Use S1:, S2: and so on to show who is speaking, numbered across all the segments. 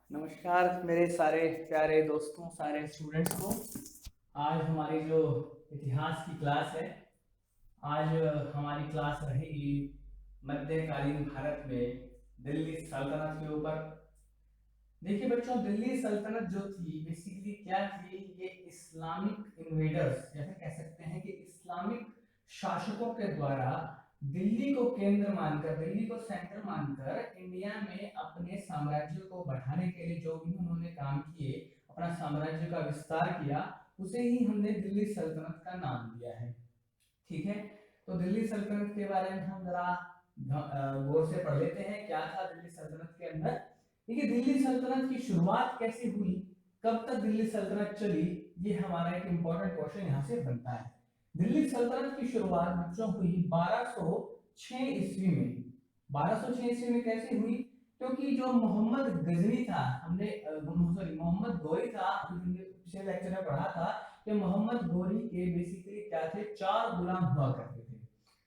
S1: नमस्कार मेरे सारे प्यारे दोस्तों, सारे स्टूडेंट्स को। आज हमारी जो इतिहास की क्लास है, आज हमारी क्लास रहेगी मध्यकालीन भारत में दिल्ली सल्तनत के ऊपर। देखिए बच्चों, दिल्ली सल्तनत जो थी बेसिकली क्या थी, ये इस्लामिक इन्वेडर्स जैसे कह सकते हैं कि इस्लामिक शासकों के द्वारा दिल्ली को केंद्र मानकर, दिल्ली को सेंटर मानकर इंडिया में अपने साम्राज्य को बढ़ाने के लिए जो भी उन्होंने काम किए, अपना साम्राज्य का विस्तार किया, उसे ही हमने दिल्ली सल्तनत का नाम दिया है। ठीक है, तो दिल्ली सल्तनत के बारे में हम जरा गौर से पढ़ लेते हैं क्या था दिल्ली सल्तनत के अंदर। देखिए, दिल्ली सल्तनत की शुरुआत कैसे हुई, कब तक दिल्ली सल्तनत चली, ये हमारा एक इंपॉर्टेंट क्वेश्चन यहाँ से बनता है। दिल्ली सल्तनत की शुरुआत बच्चों हुई 1206 ईस्वी में। 1206 ईस्वी में कैसे हुई? क्योंकि जो मोहम्मद गजनी था, हमने सॉरी मोहम्मद गौरी था, पिछले लेक्चर में पढ़ा था कि मोहम्मद गौरी के बेसिकली क्या थे, 4 गुलाम हुआ करते थे,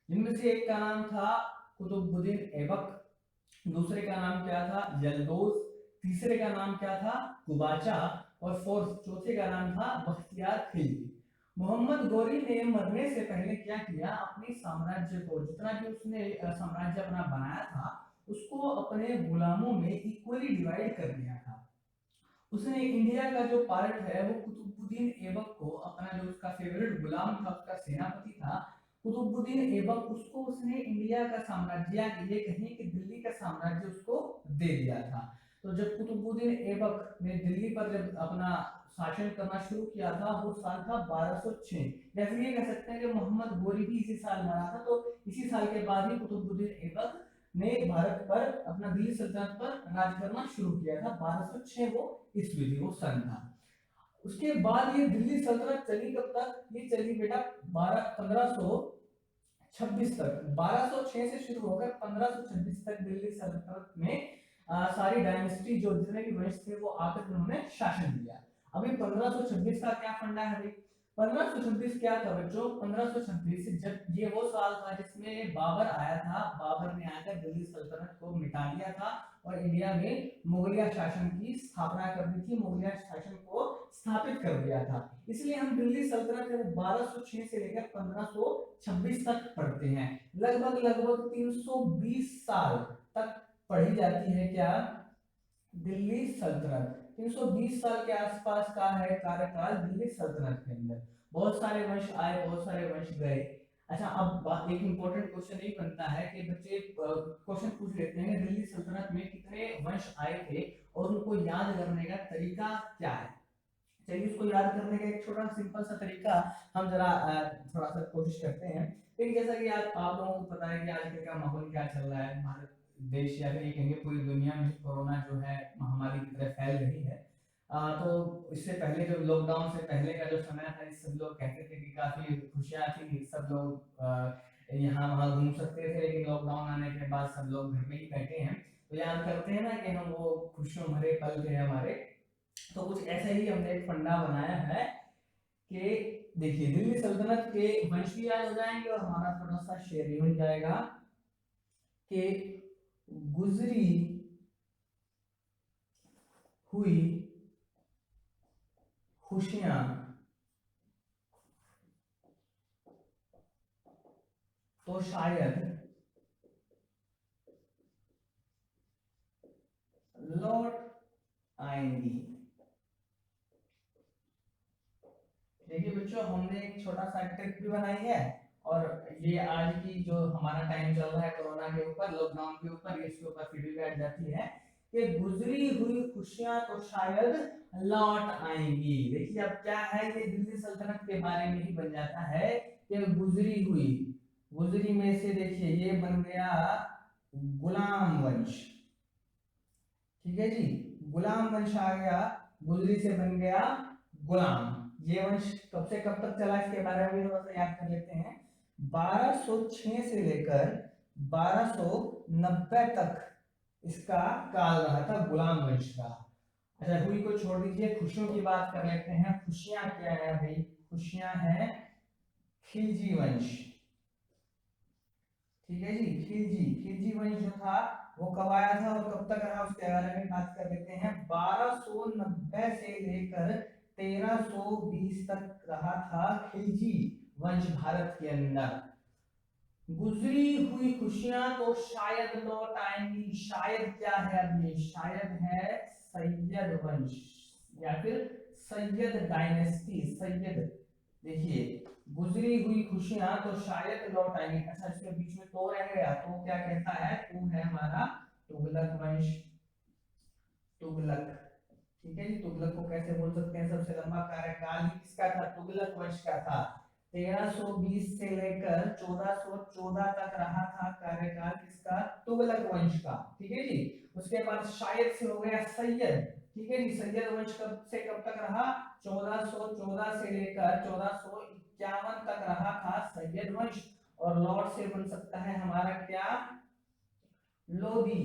S1: जिनमें से एक का नाम था कुतुबुद्दीन ऐबक, दूसरे का नाम क्या था, यल्दोज, तीसरे का नाम क्या था, कुबाचा, और फोर्थ चौथे का नाम था बख्तियार खिलजी। मोहम्मद गौरी ने मरने से पहले क्या किया, अपने साम्राज्य को, जितना भी उसने साम्राज्य अपना बनाया था, उसको अपने गुलामों में इक्वली डिवाइड कर दिया था। उसने इंडिया का जो पार्ट है वो कुतुबुद्दीन ऐबक को, अपना जो उसका फेवरेट गुलाम था, उसका सेनापति था कुतुबुद्दीन ऐबक, उसको उसने इंडिया का साम्राज्य, ये कहें कि दिल्ली का साम्राज्य उसको दे दिया था। तो जब कुतुबुद्दीन ऐबक ने दिल्ली पर जब अपना शासन करना शुरू किया था, वो साल था 1206। या फिर ये कह सकते हैं कि मोहम्मद गोरी भी इसी साल मरा था, तो इसी साल के बाद ही कुतुबुद्दीन ऐबक ने भारत पर, अपना दिल्ली सल्तनत पर राज करना शुरू किया था। 1206 वो ईस्वी थी, वो सन था। उसके बाद ये दिल्ली सल्तनत चली कब तक? ये चली बेटा 1526 तक। 1206 से शुरू होकर 1526 तक दिल्ली सल्तनत में सारी डायनेस्टी, जो जितने भी वंश थे, वो आकर उन्होंने शासन किया। अभी 1526 का क्या फंडा है भाई? 1526 क्या था बच्चों? 1526 जब ये वो साल था जिसमें बाबर आया था, बाबर ने आकर दिल्ली सल्तनत को मिटा दिया था और इंडिया में मुगलिया शासन की स्थापना कर दी थी, मुगलिया शासन को स्थापित कर दिया था। इसलिए हम दिल्ली सल्तनत 1206 से लेकर 1526 तक पढ़ते हैं। लगभग लगभग 320 साल तक पढ़ी जाती है क्या? दिल्ली सल्तनत। 320 साल के आसपास का है कार्यकाल दिल्ली सल्तनत के अंदर। बहुत सारे वंश आए, बहुत सारे वंश गए। अच्छा, अब एक इंपॉर्टेंट क्वेश्चन ये बनता है कि बच्चे क्वेश्चन पूछ लेते हैं, दिल्ली सल्तनत में कितने वंश आए थे और उनको याद करने का तरीका क्या है? चलिए, उसको याद करने का एक छोटा सिंपल सा तरीका हम जरा थोड़ा सा कोशिश करते हैं। लेकिन जैसा कि आप लोगों को पता है कि आजकल का माहौल क्या चल रहा है, भारत देश या फिर ये कहेंगे पूरी दुनिया में कोरोना जो है महामारी की तरह फैल रही है। तो इससे पहले, जो लॉकडाउन से पहले का जो समय था, सब लोग कहते थे कि काफी खुशियां थी, सब लोग यहाँ वहाँ घूम सकते थे, लेकिन लॉकडाउन आने के बाद सब लोग घर में ही बैठे हैं। तो याद करते हैं ना कि हम वो खुशियों भरे पल थे हमारे। तो कुछ ऐसे ही हमने एक फंडा बनाया है कि देखिए, दिल्ली सल्तनत के वंश भी याद हो जाएंगे और हमारा थोड़ा सा शेयर भी बन जाएगा कि गुजरी हुई खुशियां तो शायद लौट आएंगी। देखिए बच्चों, हमने एक छोटा सा ट्रिक भी बनाई है, और ये आज की जो हमारा टाइम चल रहा है कोरोना के ऊपर, लॉकडाउन के ऊपर, इसके ऊपर फिर भी बैठ जाती है कि गुजरी हुई खुशियां तो शायद लौट आएंगी। देखिए, अब क्या है, ये दिल्ली सल्तनत के बारे में ही बन जाता है कि गुजरी हुई, गुजरी में से देखिए ये बन गया गुलाम वंश। ठीक है जी, गुलाम वंश आ गया, गुजरी से बन गया गुलाम। ये वंश कब से कब तक चला, इसके बारे में भी थोड़ा सा याद कर लेते हैं। 1206 से लेकर 1290 तक इसका काल रहा था, गुलाम वंश का। अच्छा, हुई को छोड़ दीजिए, खुशियों की बात कर लेते हैं। खुशियां क्या है भाई? खुशियां है खिलजी वंश। ठीक है जी, खिलजी, खिलजी वंश जो था वो कब आया था और कब तक रहा उसके बारे में बात कर लेते हैं। 1290 से लेकर 1320 तक रहा था खिलजी वंश भारत के अंदर। गुजरी हुई खुशियां तो शायद लौट आएंगी। शायद क्या है, अब ये शायद है सैयद वंश या फिर सैयद डायनेस्टी। सैयद, देखिए गुजरी हुई खुशियां तो शायद लौट आएंगी। अच्छा, इसके बीच में तो रह गया, तो क्या कहता है, तो है हमारा तुगलक वंश। तुगलक, ठीक है जी। तुगलक को कैसे बोल सकते हैं, सबसे लंबा कार्यकाल ही किसका था, तुगलक वंश का था। 1320 से लेकर 1414 तक रहा था कार्यकाल किसका, तुगलक वंश का, ठीक है जी। उसके बाद शायद से हो गया सैयद, ठीक है जी। सैयद वंश कब से कब तक रहा, 1414 से लेकर 1451 तक रहा था सैयद वंश। और लॉर्ड से बन सकता है हमारा क्या, लोधी,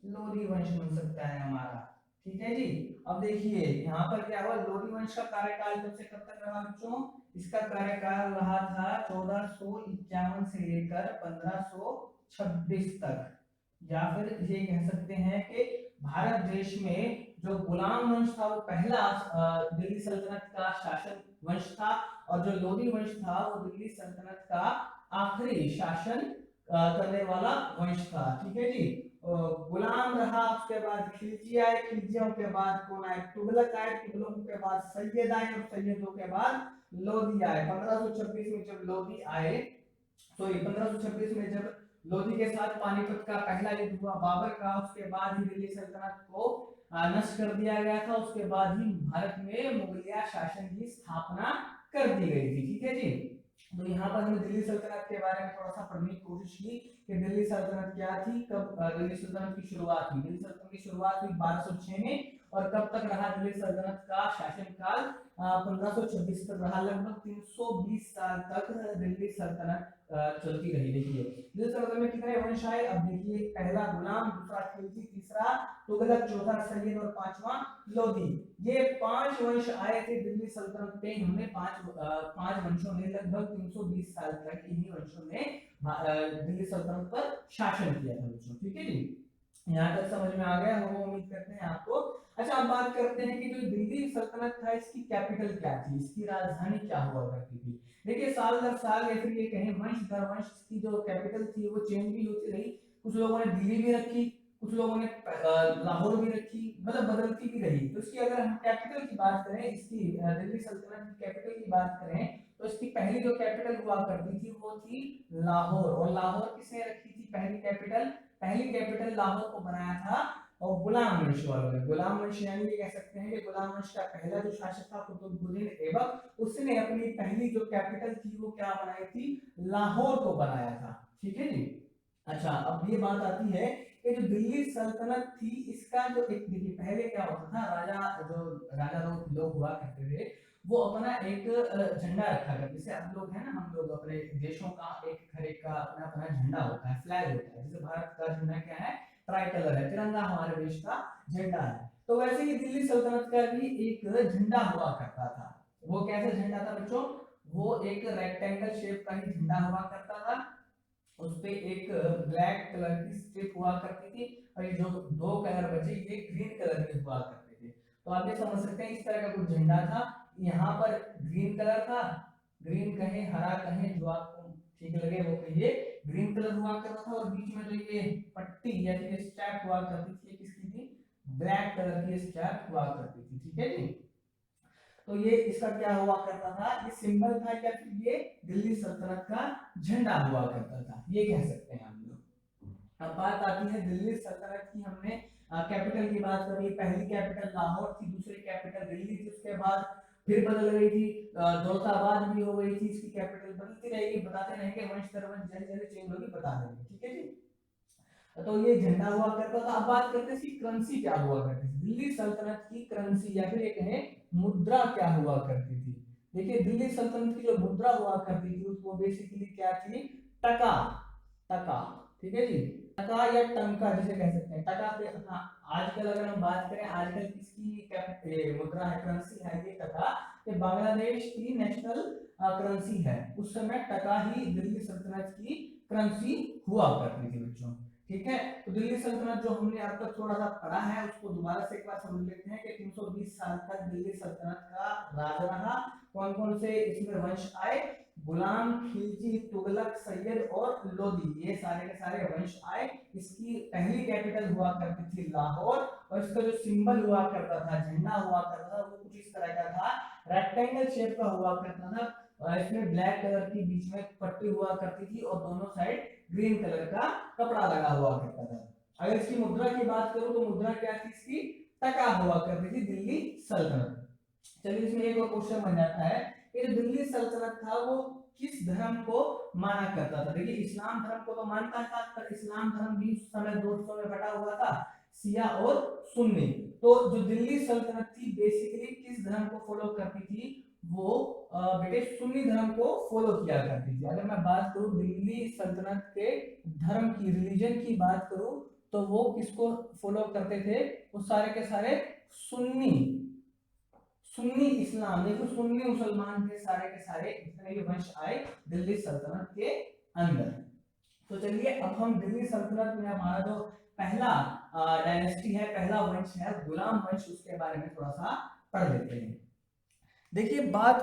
S1: लोधी वंश बन सकता है हमारा, ठीक है जी। अब देखिए यहाँ पर क्या हुआ, लोधी वंश का कार्यकाल कब से कब तक रहा बच्चों, इसका कार्यकाल रहा था 1451 से लेकर 1526 तक। या फिर ये कह सकते हैं कि भारत देश में जो गुलाम वंश था वो पहला दिल्ली सल्तनत का शासन वंश था, और जो लोधी वंश था वो दिल्ली सल्तनत का आखिरी शासन करने वाला वंश था, ठीक है जी। गुलाम रहा, उसके बाद खिलजी आए, खिलजियों के बाद कौन आए, तुगलक आए, तुगलकों के बाद सैयद आए, और सैयदों के बाद लोधी आए। 1526 में जब लोधी आए, सॉरी 1526 में जब लोधी के साथ पानीपत का पहला युद्ध हुआ बाबर का, उसके बाद ही दिल्ली सल्तनत को नष्ट कर दिया गया था। उसके बाद ही भारत में मुगलिया शासन की स्थापना कर दी गई थी, ठीक है जी। तो यहाँ पर हमने दिल्ली सल्तनत के बारे में थोड़ा सा पढ़ने की कोशिश की कि दिल्ली सल्तनत क्या थी, कब दिल्ली सल्तनत की शुरुआत हुई। दिल्ली सल्तनत की शुरुआत हुई 1206 में, और कब तक रहा दिल्ली सल्तनत का शासनकाल, 1526 तक रहा। लगभग 320 साल तक दिल्ली सल्तनत चलती रही। देखिए दिल्ली सल्तनत में कितने वंश आए, अब देखिए, पहला गुलाम, दूसरा खिलजी, तीसरा तुगलक, चौथा सैयद और पांचवा लोधी। ये 5 वंश आए थे दिल्ली सल्तनत पे। हमने 5 वंशों ने लगभग 320 साल तक इन्हीं वंशों ने दिल्ली सल्तनत पर शासन किया था बच्चों, ठीक है जी। यहाँ तक समझ में आ गया होगा, उम्मीद करते हैं आपको। अच्छा, अब बात करते हैं कि जो दिल्ली सल्तनत था इसकी कैपिटल क्या थी, इसकी राजधानी क्या हुआ करती थी। देखिए साल दर साल या फिर ये कहें वंश दर वंश की जो कैपिटल थी वो चेंज भी होती रही। कुछ लोगों ने दिल्ली भी रखी, कुछ लोगों ने लाहौर भी रखी, मतलब बदलती भी रही। तो इसकी अगर हम कैपिटल की बात करें, इसकी दिल्ली सल्तनत की कैपिटल की बात करें, तो इसकी पहली जो कैपिटल हुआ करती थी वो थी लाहौर। और लाहौर किसने रखी थी पहली कैपिटल, पहली कैपिटल लाहौर को बनाया था और गुलाम वंश वालों ने। गुलाम वंश यानी ये कह सकते हैं कि गुलाम वंश का पहला जो शासक था कुतुबुद्दीन ऐबक, उसने अपनी पहली जो कैपिटल थी वो क्या बनाई थी, लाहौर को बनाया था, ठीक है जी। अच्छा, अब ये बात आती है कि जो दिल्ली सल्तनत थी इसका जो एक, देखिए पहले क्या होता था, राजा लोग हुआ करते थे, वो अपना एक झंडा रखा करते। जैसे हम लोग है ना, हम लोग अपने देशों का एक हर एक का अपना अपना झंडा होता है, फ्लैग होता है। जैसे भारत का झंडा क्या है, ट्राई कलर है, तिरंगा हमारे देश का झंडा है। तो वैसे ही दिल्ली सल्तनत का भी एक झंडा हुआ करता था। वो कैसा झंडा था बच्चों, वो एक रेक्टेंगल शेप का ही झंडा हुआ करता था। उस पे एक ब्लैक कलर की स्ट्रिप हुआ करती थी, और ये जो 2 कलर बचे ये ग्रीन कलर के हुआ करते थे। तो आप ये समझ सकते हैं इस तरह का कुछ झंडा था। यहाँ पर ग्रीन कलर था, ग्रीन कहे हरा कहे जो आपको ठीक लगे वो कहिए, ग्रीन कलर हुआ करता था। और बीच में जो ये पट्टी या फिर स्ट्रैप हुआ करती थी, किसकी थी, ब्लैक कलर की स्ट्रैप हुआ करती थी, ठीक है जी। तो ये इसका क्या हुआ करता था, ये सिंबल था या फिर ये दिल्ली सल्तनत का झंडा हुआ करता था, ये कह सकते हैं हम लोग। अब बात आती है दिल्ली सल्तनत की। हमने कैपिटल की बात करी, पहली कैपिटल लाहौर थी, दूसरी कैपिटल दिल्ली थी, उसके बाद फिर बदल गई थी, दौलताबाद भी हो गई थी, इसकी कैपिटल बदलती रहेगी, बताते रहेंगे वंश दर वंश जैसे जैसे चेंज होगी बता देंगे, ठीक है जी। तो ये झंडा हुआ करता था। अब बात करते हैं इसकी करेंसी क्या हुआ करती थी, दिल्ली सल्तनत की करेंसी या फिर ये कहें मुद्रा क्या हुआ करती थी। देखिए दिल्ली सल्तनत की जो मुद्रा हुआ करती थी वो बेसिकली क्या थी, टका, टका, ठीक है जी। टका या टंका जिसे कह सकते हैं, टका पे आजकल अगर हम बात करें, आजकल किसकी मुद्रा है, करेंसी है ये टका। ये बांग्लादेश की नेशनल करेंसी है। उस समय टका ही दिल्ली सल्तनत की करेंसी हुआ करती थी बच्चों, ठीक है। तो दिल्ली सल्तनत जो हमने अब तक थोड़ा सा पढ़ा है उसको दोबारा से एक बार समझ लेते हैं कि 320 साल तक दिल्ली सल्तनत का राज रहा। कौन कौन से इसमें वंश आए? गुलाम, खिलजी, तुगलक, सैयद और लोदी, ये सारे के सारे वंश आए। इसकी पहली कैपिटल हुआ करती थी लाहौर, और इसका जो सिंबल हुआ करता था, झंडा हुआ करता था, वो कुछ इस तरह का था, रेक्टेंगल शेप का हुआ करता था। इसमें ब्लैक कलर की बीच में पट्टी हुआ करती थी और दोनों साइड ग्रीन कलर का कपड़ा लगा हुआ करता था। अगर इसकी मुद्रा की बात करूं तो मुद्रा क्या थी इसकी? टका हुआ करती थी दिल्ली सल्तनत। चलिए इसमें एक और क्वेश्चन बन जाता है कि जो दिल्ली सल्तनत था वो किस धर्म को माना करता था? देखिए इस्लाम धर्म को तो मानता था, पर इस्लाम धर्म भी उस समय दो हिस्सों में बटा हुआ था, शिया और सुन्नी। तो जो दिल्ली सल्तनत थी बेसिकली किस धर्म को फॉलो करती थी? वो बेटे सुन्नी धर्म को फॉलो किया करती थी। अगर मैं बात करूं दिल्ली सल्तनत के धर्म की, रिलीजन की बात करूं, तो वो किसको फॉलो करते थे? वो सारे के सारे सुन्नी सुन्नी इस्लाम, देखो सुन्नी मुसलमान थे सारे के सारे, जितने भी वंश आए दिल्ली सल्तनत के अंदर। तो चलिए अब हम दिल्ली सल्तनत में हमारा जो पहला डायनेस्टी है, पहला वंश है गुलाम वंश, उसके बारे में थोड़ा सा पढ़ लेते हैं। देखिए बात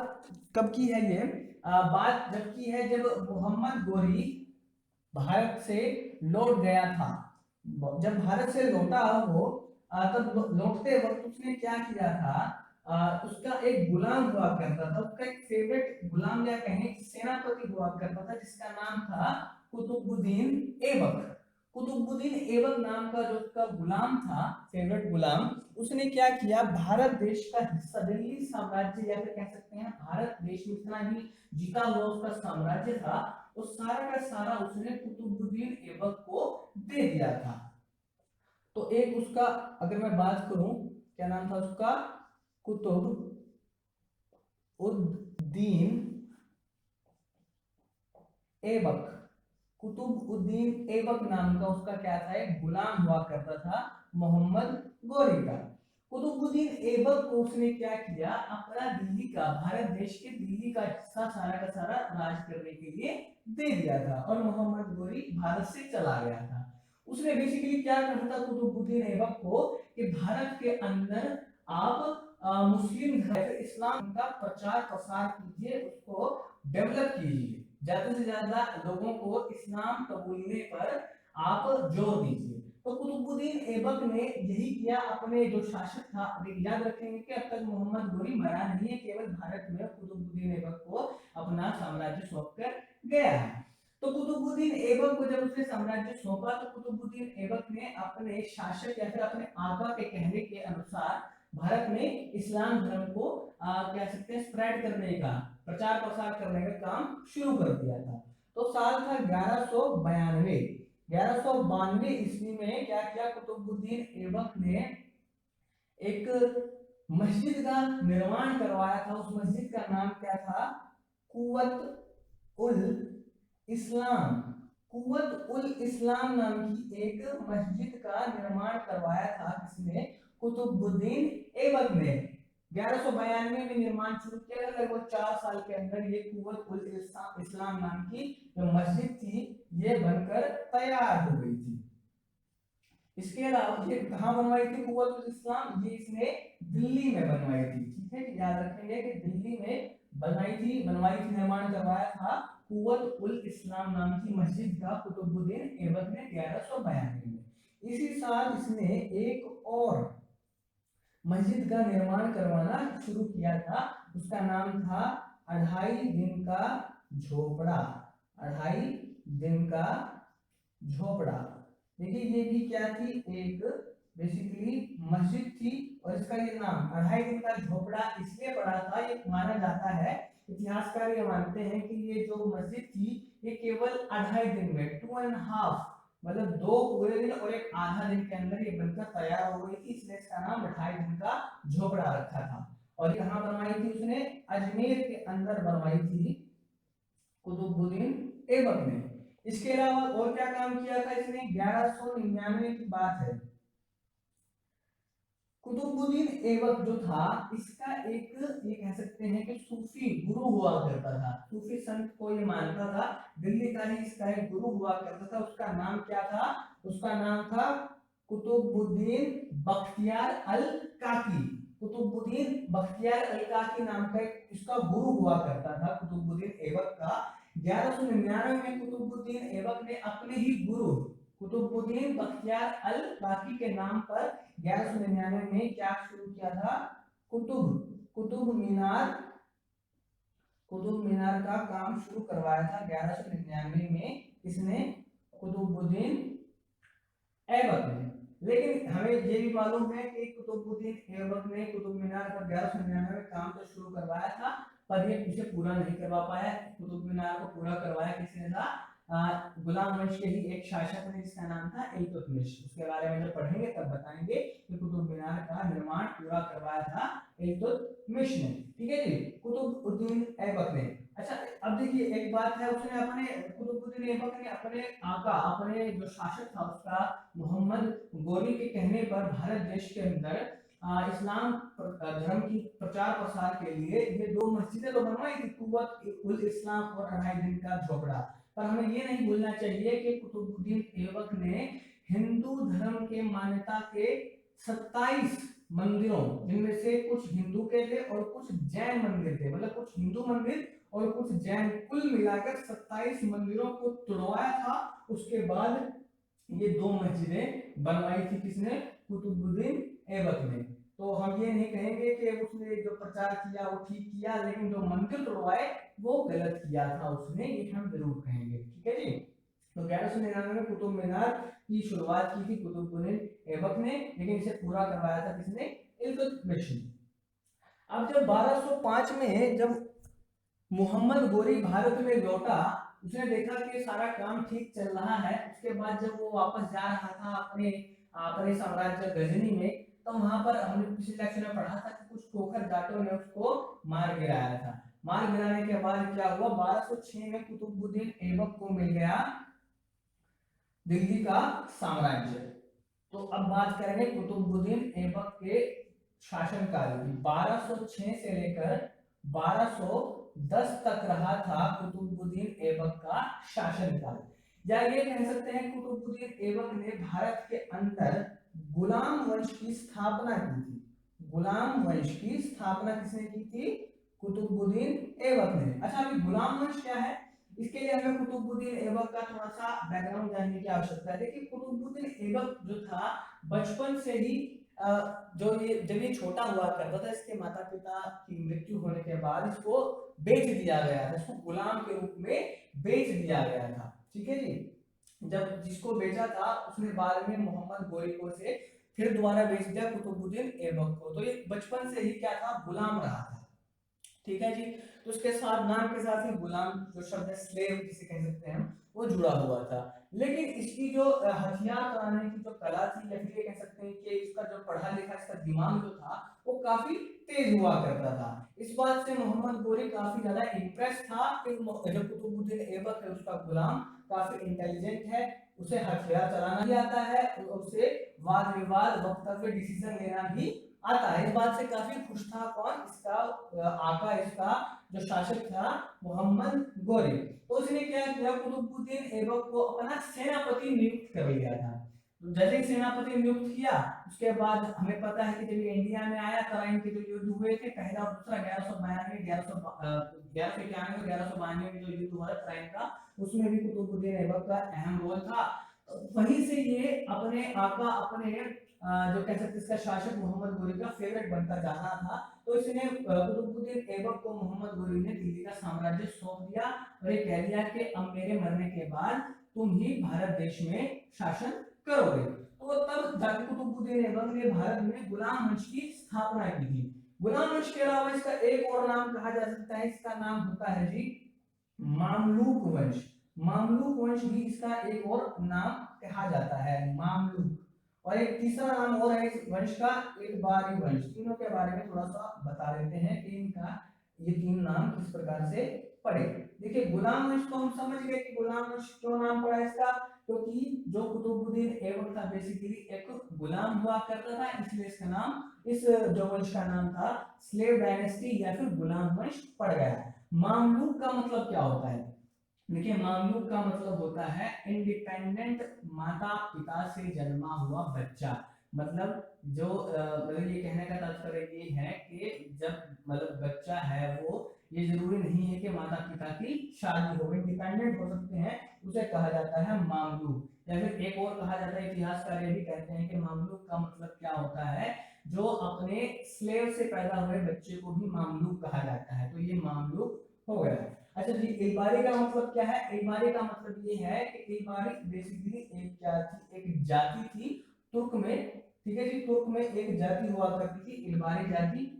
S1: कब की है ये? बात जब की है जब मोहम्मद गोरी भारत से लौट गया था। जब भारत से लौटा वो, तब लौटते वक्त उसने क्या किया था? उसका एक गुलाम हुआ करता था, उसका एक फेवरेट गुलाम या कहें सेनापति हुआ करता था, जिसका नाम था कुतुबुद्दीन ऐबक। कुतुबुद्दीन ऐबक नाम का जो उसका गुलाम था, फेवरेट गुलाम, उसने क्या किया? भारत देश का हिस्सा, दिल्ली साम्राज्य या फिर कह सकते हैं भारत देश में जितना भी जीता हुआ उसका साम्राज्य था, उस सारा का सारा उसने कुतुबुद्दीन ऐबक को दे दिया था। तो एक उसका अगर मैं बात करूं, क्या नाम था उसका? कुतुबुद्दीन ऐबक। कुतुबुद्दीन ऐबक नाम का उसका क्या था? एक गुलाम हुआ करता था मोहम्मद गोरी का। कुतुबुद्दीन ऐबक को उसने क्या किया? अपना दिल्ली का, भारत देश के दिल्ली का हिस्सा सारा का सारा राज करने के लिए दे दिया था, और मोहम्मद गोरी भारत से चला गया था। उसने बेसिकली क्या करना था कुतुबुद्दीन ऐबक को, कि भारत के अंदर आप मुस्लिम धर्म, इस्लाम का प्रचार प्रसार कीजिए, उसको डेवलप कीजिए, ज्यादा से ज्यादा लोगों को इस्लाम कबूलने पर आप जोर दीजिए। तो कुतुबुद्दीन ऐबक ने यही किया। अपने जो शासक था, याद रखेंगे कि अब तक मोहम्मद गोरी मरा नहीं है, केवल भारत में कुतुबुद्दीन ऐबक को अपना साम्राज्य सौंप कर गया है। तो कुतुबुद्दीन ऐबक को जब उसने साम्राज्य सौंपा, तो कुतुबुद्दीन ऐबक ने अपने शासक या फिर अपने आका के कहने के अनुसार भारत में इस्लाम धर्म को कह सकते हैं स्प्रेड करने का, प्रचार प्रसार करने का काम शुरू कर दिया था। तो साल था 1192। 1192 ईस्वी में क्या किया कुतुबुद्दीन ऐबक ने? एक मस्जिद का निर्माण करवाया था। उस मस्जिद का नाम क्या था? कुव्वत उल इस्लाम। कुव्वत उल इस्लाम नाम की एक मस्जिद का निर्माण करवाया था किसने? कुतुबुद्दीन ऐबक ने। 1192 में निर्माण शुरू किया, लगभग 4 साल के अंदर ये कुव्वत उल इस्लाम नाम की जो मस्जिद थी ये बनकर तैयार हो गई थी। इसके अलावा ये कहां बनवाई थी कुव्वत उल इस्लाम? ये इसने दिल्ली में बनवाई थी। ठीक है, याद रखेंगे कि दिल्ली में बनवाई थी, निर्माण करवाया था कुव्वत उल इस्लाम नाम की मस्जिद का कुतुबुद्दीन ऐबक ने 1192 में। इसी साल इसने एक और मस्जिद का निर्माण करवाना शुरू किया था, उसका नाम था 2.5 दिन का झोपड़ा। 2.5 दिन का झोपड़ा। देखिए ये भी क्या थी? एक बेसिकली मस्जिद थी, और इसका ये नाम 2.5 दिन का झोपड़ा इसलिए पड़ा था, ये माना जाता है, इतिहासकार ये मानते हैं कि ये जो मस्जिद थी ये केवल 2.5 दिन में, 2.5 मतलब 2 पूरे दिन और एक आधा दिन के अंदर ये बनकर तैयार हो गई थी, इसलिए इसका नाम 2.5 दिन का झोपड़ा रखा था। और ये कहां बनवाई थी उसने? अजमेर के अंदर बनवाई थी कुतुबुद्दीन ऐबक ने। इसके अलावा और क्या काम किया था इसने? 1199 की बात है, कुतुबुद्दीन ऐबक जो था इसका एक ये कह सकते हैं कि सूफी गुरु हुआ करता था, सूफी संत को ये मानता था, दिल्ली का ही इसका एक गुरु हुआ करता था। उसका नाम क्या था? उसका नाम था कुतुबुद्दीन बख्तियार अल काकी। कुतुबुद्दीन बख्तियार अल काकी नाम का इसका गुरु हुआ करता था कुतुबुद्दीन ऐबक का। 1199 में कुतुबुद्दीन ऐबक ने अपने ही गुरु कुतुबुद्दीन बख्तियार अल काकी के नाम पर 1199 में क्या शुरू किया था? कुतुब मीनार का काम शुरू करवाया था 1199 में इसने, कुतुबुद्दीन ऐबक ने। लेकिन हमें ये भी मालूम है कि कुतुबुद्दीन ऐबक ने कुतुब मीनार का 1199 में काम तो शुरू करवाया था, पर ये इसे पूरा नहीं करवा पाया। कुतुब मीनार को पूरा करवाया किसने था? गुलाम वंश के ही एक शासक ने जिसका नाम था इल्तुतमिश। उसके बारे में जब पढ़ेंगे तब बताएंगे कि कुतुब मीनार का निर्माण पूरा करवाया था इल्तुतमिश ने। ठीक है जी, कुतुबुद्दीन ऐबक ने। अच्छा, अब देखिए एक बात है, उसने अपने कुतुबुद्दीन ऐबक ने अपने आका, अपने जो शासक था उसका मोहम्मद गोरी के कहने पर भारत देश के अंदर इस्लाम धर्म की प्रचार प्रसार के लिए ये दो मस्जिदें तो बनवाई थी, कुव्वत उल इस्लाम और अलाउद्दीन का झोपड़ा। पर हमें ये नहीं भूलना चाहिए कि कुतुबुद्दीन ऐबक ने हिंदू धर्म के मान्यता के 27 मंदिरों, जिनमें से कुछ हिंदू के थे और कुछ जैन मंदिर थे, मतलब कुछ हिंदू मंदिर और कुछ जैन, कुल मिलाकर 27 मंदिरों को तुड़वाया था। उसके बाद ये दो मस्जिदें बनवाई थी किसने? कुतुबुद्दीन ऐबक ने। तो हम ये नहीं कहेंगे कि उसने जो प्रचार किया वो ठीक किया, लेकिन जो मंदिर तोड़वाए वो गलत किया था उसने, ये हम जरूर कहेंगे। ठीक है जी। तो 1199 में कुतुब मीनार की शुरुआत की थी कुतुबुद्दीन ऐबक ने, लेकिन इसे पूरा करवाया था किसने? इल्तुतमिश ने। अब जब 1205 में जब मोहम्मद गोरी भारत में लौटा, उसने देखा कि सारा काम ठीक चल रहा है। उसके बाद जब वो वापस जा रहा था अपने अपने साम्राज्य गजनी में, तो वहां पर हमने पिछले लेक्चर में पढ़ा था कि कुछ खोखर जाटों ने उसको मार गिराया था। मार गिराने के बाद क्या हुआ? 1206 में कुतुबुद्दीन ऐबक को मिल गया दिल्ली का साम्राज्य। तो अब बात करेंगे कुतुबुद्दीन ऐबक के शासनकाल की। 1206 से लेकर 1210 तक रहा था कुतुबुद्दीन ऐबक का शासनकाल। या ये कह सकते हैं कुतुबुद्दीन ऐबक ने भारत के अंदर गुलाम वंश की स्थापना की थी। गुलाम वंश की स्थापना किसने की थी? कुतुबुद्दीन ऐबक ने। अच्छा, अभी गुलाम वंश क्या है, इसके लिए हमें कुतुबुद्दीन ऐबक का थोड़ा सा बैकग्राउंड जानने की आवश्यकता है। देखिए, कुतुबुद्दीन ऐबक जो था बचपन से ही जब ये छोटा हुआ करता था, इसके माता पिता की मृत्यु होने के बाद इसको बेच दिया गया था, इसको गुलाम के रूप में बेच दिया गया था। ठीक है जी। जब जिसको बेचा था उसने बाद में मोहम्मद गोरी को से फिर दोबारा बेच दिया कुतुबुद्दीन ऐबक को। तो ये बचपन से ही क्या था? गुलाम रहा था। ठीक है जी। तो उसके साथ नाम के साथ ही गुलाम जो शब्द है, स्लेव जिसे कह सकते हैं, वो जुड़ा हुआ था। लेकिन इसकी जो हथियार चलाने की जो कला थी, या फिर ये कह सकते हैं कि इसका जो पढ़ा लिखा इसका दिमाग जो था वो काफी तेज हुआ करता था। इस बात से मोहम्मद गोरी काफी ज्यादा इंप्रेस था कि जो कुतुबुद्दीन ऐबक है उसका गुलाम काफी इंटेलिजेंट है, उसे हथियार चलाना भी आता है, उसे वाद विवाद वक्तव्य डिसीजन लेना भी आता है। इस बात से काफी खुश था कौन? इसका आका, इसका जो शासक था मोहम्मद गोरी। तो उसने क्या किया? कुतुबुद्दीन ऐबक को अपना सेनापति नियुक्त कर लिया था। तो जैसे ही सेनापति नियुक्त किया, उसके बाद हमें पता है कि जब ये इंडिया में आया तब इनके जो युद्ध हुए थे, पहला और दूसरा 1192 1191 1192 में जो युद्ध हुआ था तराइन का, उसमें भी कुतुबुद्दीन ऐबक का अहम रोल था। वहीं से ये अपने आका, अपने जो कह सकते इसका शासक मोहम्मद गोरी का फेवरेट बनता जा रहा था। तो इसने कुतुबुद्दीन ऐबक को मोहम्मद गोरी ने दिल्ली का साम्राज्य सौंप दिया और ये कह दिया कि अब मेरे मरने के बाद तुम ही भारत देश में शासन करोगे। तो तब जाके कुतुबुद्दीन ऐबक ने भारत में गुलाम वंश की स्थापना की थी। गुलाम वंश के अलावा इसका एक और नाम कहा जा सकता है, इसका नाम होता है जी मामलूक वंश। मामलूक वंश भी इसका एक और नाम कहा जाता है, मामलूक। और एक तीसरा नाम और है इस वंश का, इकबारी वंश। तीनों के बारे में थोड़ा सा बता देते हैं कि इनका ये तीन नाम किस प्रकार से पड़े। देखिए गुलाम वंश को हम समझ गए कि गुलाम वंश क्यों नाम पड़ा इसका, क्योंकि जो कुतुबुद्दीन ऐबक था बेसिकली एक गुलाम हुआ करता था, इसलिए इसका नाम, इस जो वंश का नाम था स्लेव डायनेस्टी या फिर गुलाम वंश पड़ गया। मामलूक का मतलब क्या होता है? देखिए मामलूक का मतलब होता है इंडिपेंडेंट माता पिता से जन्मा हुआ बच्चा। मतलब जो मतलब ये कहने का तात्पर्य ये है कि जब मतलब बच्चा है वो, ये जरूरी नहीं है कि माता पिता की शादी हो, इंडिपेंडेंट हो सकते हैं, उसे कहा जाता है मामलूक। या फिर एक और कहा जाता है, इतिहासकार ये भी कहते हैं कि मामलूक का मतलब क्या होता है, जो अपने स्लेव से पैदा हुए बच्चे को भी मामलूक कहा जाता है, तो ये मामलूक हो गया। अच्छा जी, इलबारी का मतलब क्या है? इलबारी का मतलब ये है कि इलबारी बेसिकली एक क्या थी, एक जाति थी तुर्क में, ठीक है जी, तुर्क में एक जाति हुआ करती थी इलबारी जाति,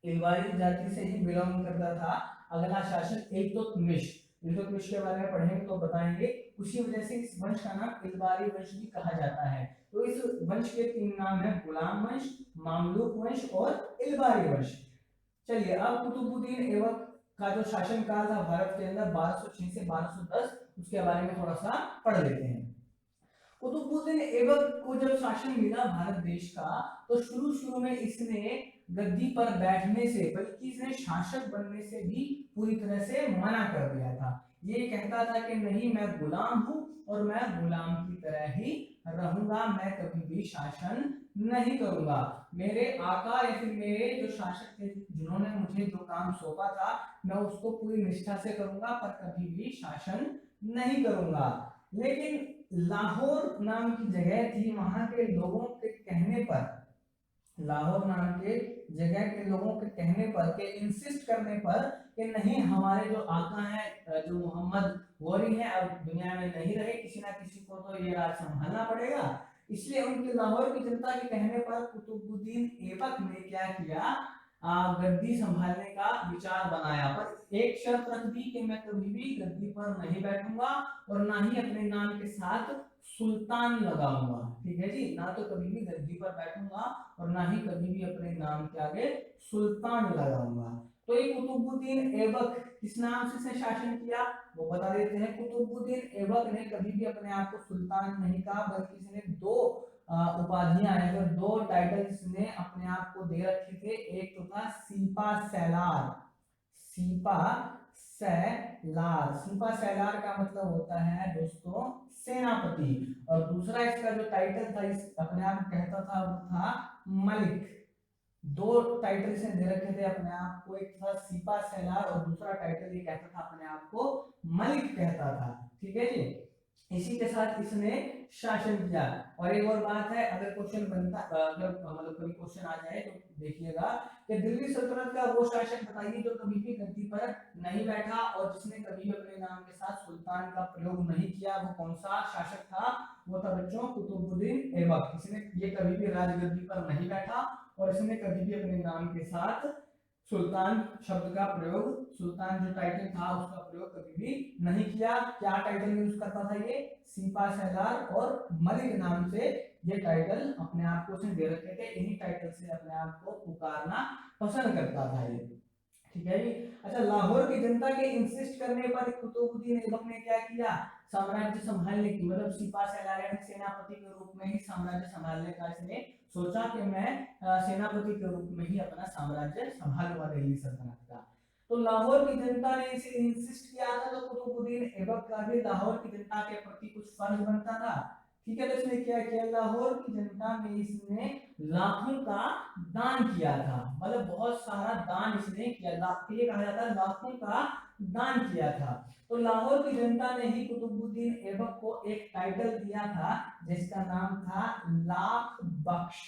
S1: इलबारी जाति से ही बिलोंग करता था अगला शासक इल्तुतमिश। इल्तुतमिश के बारे में पढ़ेंगे तो बताएंगे, उसी वजह से इस वंश का नाम इलबारी वंश भी कहा जाता है। तो इस वंश के 3 नाम है, गुलाम वंश, मामलूक वंश और इलबारी वंश। चलिए अब कुतुबुद्दीन ऐबक का जो शासन काल था भारत के अंदर 1206 से 1210, उसके बारे में थोड़ा सा पढ़ लेते हैं। कुतुबुद्दीन ऐबक को जब शासन मिला भारत देश का, तो शुरू शुरू में इसने गद्दी पर बैठने से, बल्कि इसने शासक बनने से भी पूरी तरह से मना कर दिया था। ये कहता था कि नहीं, मैं गुलाम हूं और मैं गुलाम की तरह ही रहूंगा, मैं कभी भी शासन नहीं करूंगा। मेरे आका या फिर मेरे जो शासक थे जिन्होंने मुझे जो काम सौंपा था, मैं उसको पूरी निष्ठा से करूंगा, पर कभी भी शासन नहीं करूंगा। लेकिन लाहौर नाम की जगह थी, वहां के लोगों के कहने पर, लाहौर नाम के जगह के लोगों के कहने पर, के इंसिस्ट करने पर कि नहीं, हमारे जो आका हैं जो मोहम्मद गोरी हैं अब दुनिया में नहीं रहे, किसी ना किसी को तो ये राज संभालना पड़ेगा। इसलिए उनके लाहौर की जनता के कहने पर कुतुबुद्दीन ऐबक ने क्या किया, गद्दी संभालने का विचार बनाया, पर एक शर्त रख दी कि मैं कभी भी गद्दी पर नहीं बैठूंगा और ना ही अपने नाम के साथ सुल्तान लगाऊंगा। ठीक है जी, ना तो कभी भी गद्दी पर बैठूंगा और ना ही कभी भी अपने नाम के आगे सुल्तान लगाऊंगा। तो ये कुतुबुद्दीन ऐबक किस नाम से शासन किया वो बता देते हैं। कुतुबुद्दीन ऐबक ने कभी भी अपने आप को सुल्तान नहीं कहा, बल्कि इसने 2 उपाधियां हैं, तो 2 टाइटल्स ने अपने आप को दे रखे थे। एक तो था cepa Salaar, cepa Salaar, cepa Salaar का मतलब होता है दोस्तों सेनापति, और दूसरा इसका जो टाइटल था, इस अपने आप कहता था, वो था मलिक। 2 टाइटल से दे रखे थे अपने आप को, एक था सीपा सैलार और दूसरा टाइटल ये कहता था अपने आप को मलिक कहता था। ठीक है जी, इसी के साथ इसने शासन किया। और एक और बात है, अगर क्वेश्चन बनता, अगर मतलब कोई क्वेश्चन आ जाए तो देखिएगा कि दिल्ली सल्तनत का वो शासक बताइए जो कभी भी गद्दी पर नहीं बैठा और जिसने कभी भी अपने नाम के साथ सुल्तान का प्रयोग नहीं किया, वो कौन सा शासक था? वो था बच्चों कुतुबुद्दीन ऐबक। इसने ये कभी भी राजगद्दी पर नहीं बैठा और इसने कभी भी अपने नाम के साथ सुल्तान शब्द का प्रयोग, सुल्तान जो टाइटल था उसका प्रयोग कभी भी नहीं किया। क्या टाइटल यूज करता था ये? सीपा सैलार और मलिक नाम से ये टाइटल अपने आप को उसने दे रखे थे, इन्हीं टाइटल से अपने आप को पुकारना पसंद करता था ये। ठीक है जी। अच्छा, लाहौर की जनता के इंसिस्ट करने पर कुतुबुद्दीन ऐबक ने क्या किया, साम्राज्य संभालने की, मतलब सीपा सैलार सेनापति के रूप में ही साम्राज्य संभालने का इसने सोचा कि मैं सेनापति के रूप में ही अपना साम्राज्य संभालूंगा दिल्ली सल्तनत का। तो लाहौर की जनता ने इसे इंसिस्ट किया था, तो कुतुबुद्दीन ऐबक का भी लाहौर की जनता के प्रति कुछ फर्ज बनता था। ठीक है, तो इसने क्या किया, लाहौर की जनता में इसने लाखों का दान किया था, मतलब बहुत सारा दान इसने किया, ये कहा जाता है लाखों का दान किया था। तो लाहौर की जनता ने ही कुतुबुद्दीन ऐबक को एक टाइटल दिया था जिसका नाम था लाख बख्श।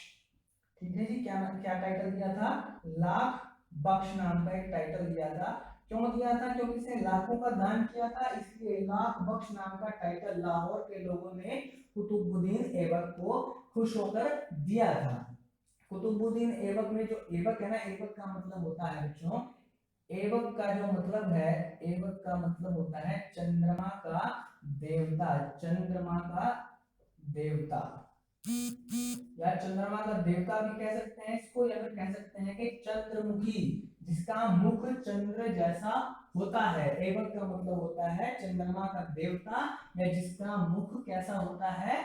S1: ठीक है जी, क्या क्या टाइटल दिया था? लाख बख्श नाम का एक टाइटल दिया था। क्यों दिया था? क्योंकि इसने लाखों का दान किया था, इसलिए लाख बख्श नाम का टाइटल लाहौर के लोगों ने कुतुबुद्दीन ऐबक को खुश होकर दिया था। कुतुबुद्दीन ऐबक में जो ऐबक है ना, ऐबक का मतलब होता है बच्चों, ऐबक का जो मतलब है, ऐबक का मतलब होता है चंद्रमा का देवता, चंद्रमा का देवता या चंद्रमा का देवता भी कह सकते हैं इसको, या फिर कह सकते हैं कि चंद्रमुखी, जिसका मुख चंद्र जैसा होता है। ऐबक का मतलब होता है चंद्रमा का देवता, या जिसका मुख कैसा होता है,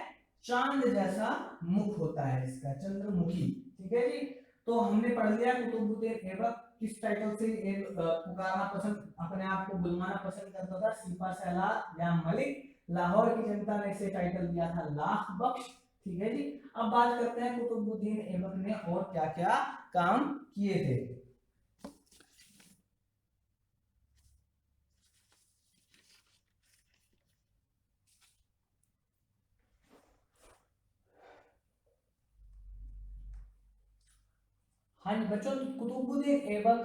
S1: चांद जैसा मुख होता है इसका, चंद्रमुखी। ठीक है जी। तो हमने पढ़ लिया कुतुबुद्दीन ऐबक किस टाइटल से पुकारना पसंद, अपने आप को बुलवाना पसंद करता था, सिपा सलार या मलिक। लाहौर की जनता ने इसे टाइटल दिया था लाख बख्श। ठीक है जी। अब बात करते हैं कुतुबुद्दीन ऐबक ने और क्या क्या काम किए थे। हाँ जी बच्चों, कुतुबुद्दीन ऐबक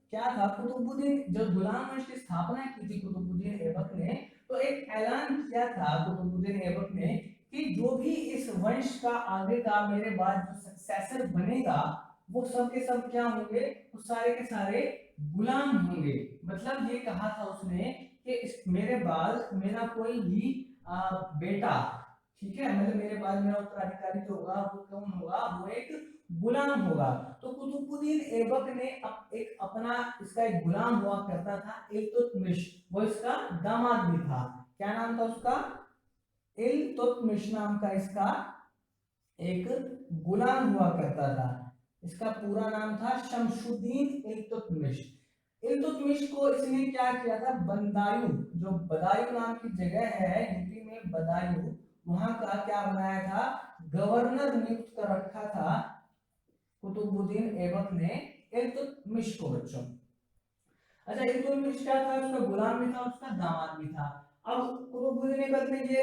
S1: क्या था, कुतुबुद्दीन जो गुलाम वंश की स्थापना की थी कुतुबुद्दीन ऐबक ने, तो एक ऐलान किया था कुतुबुद्दीन ऐबक ने कि जो भी इस वंश का आगे का मेरे बाद जो सक्सेसर बनेगा, वो सब के सब क्या होंगे, वो सारे के सारे गुलाम होंगे। मतलब ये कहा था उसने कि मेरे बाद मेरा कोई भी बेटा, ठीक है, मतलब मेरे बाद मेरा उत्तराधिकारी जो होगा वो कौन होगा, वो एक गुलाम होगा। तो कुतुबुद्दीन ऐबक ने एक अपना इसका एक गुलाम हुआ करता था इल्तुतमिश, वो इसका दामाद भी था। क्या नाम था उसका, इल्तुतमिश नाम का इसका एक गुलाम हुआ करता था। इसका पूरा नाम था शमशुद्दीन इल्तुतमिश। इल्तुतमिश को इसने क्या किया था, बदायूं, जो बदायूं नाम की जगह है यूपी में, बदायूं, वहां का क्या बनाया था, गवर्नर नियुक्त कर रखा था कुतुबुद्दीन ऐबक ने इल्तुतमिश को बच्चों। अच्छा, इल्तुतमिश क्या था, उसका गुलाम भी था, उसका दामाद भी था। अब कुतुबुद्दीन ऐबक ने ये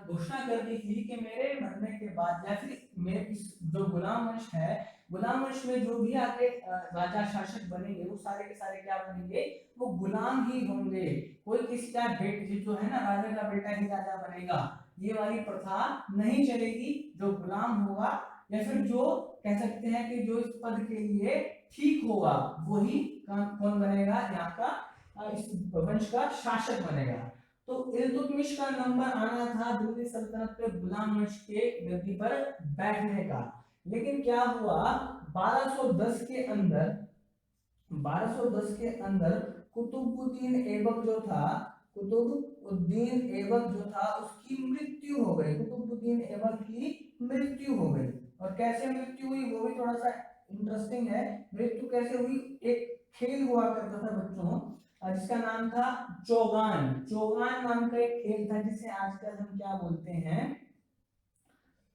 S1: घोषणा कर दी थी कि मेरे मरने के बाद या फिर मेरे इस जो गुलाम वंश है, गुलाम वंश में जो भी आगे राजा शासक बनेंगे वो सारे के सारे क्या बनेंगे, वो गुलाम ही होंगे। कोई किसी का बेटा जो है ना, राजा का बेटा ही राजा बनेगा, ये वाली प्रथा नहीं चलेगी। जो गुलाम होगा या फिर जो कह सकते हैं कि जो इस पद के लिए ठीक होगा, वही कौन बनेगा, यहाँ का इस वंश का शासक बनेगा। तो इल्तुतमिश का नंबर आना था दिल्ली सल्तनत पे गुलाम वंश के गद्दी पर बैठने का। लेकिन क्या हुआ, 1210 के अंदर, 1210 के अंदर कुतुबुद्दीन ऐबक जो था, कुतुबुद्दीन ऐबक जो था उसकी मृत्यु हो गई, कुतुबुद्दीन ऐबक की मृत्यु हो गई। और कैसे मृत्यु हुई वो भी थोड़ा सा इंटरेस्टिंग है। मृत्यु कैसे हुई, एक खेल हुआ करता था बच्चों जिसका नाम था चौगान। चौगान नाम का एक खेल था जिसे आजकल हम क्या बोलते हैं,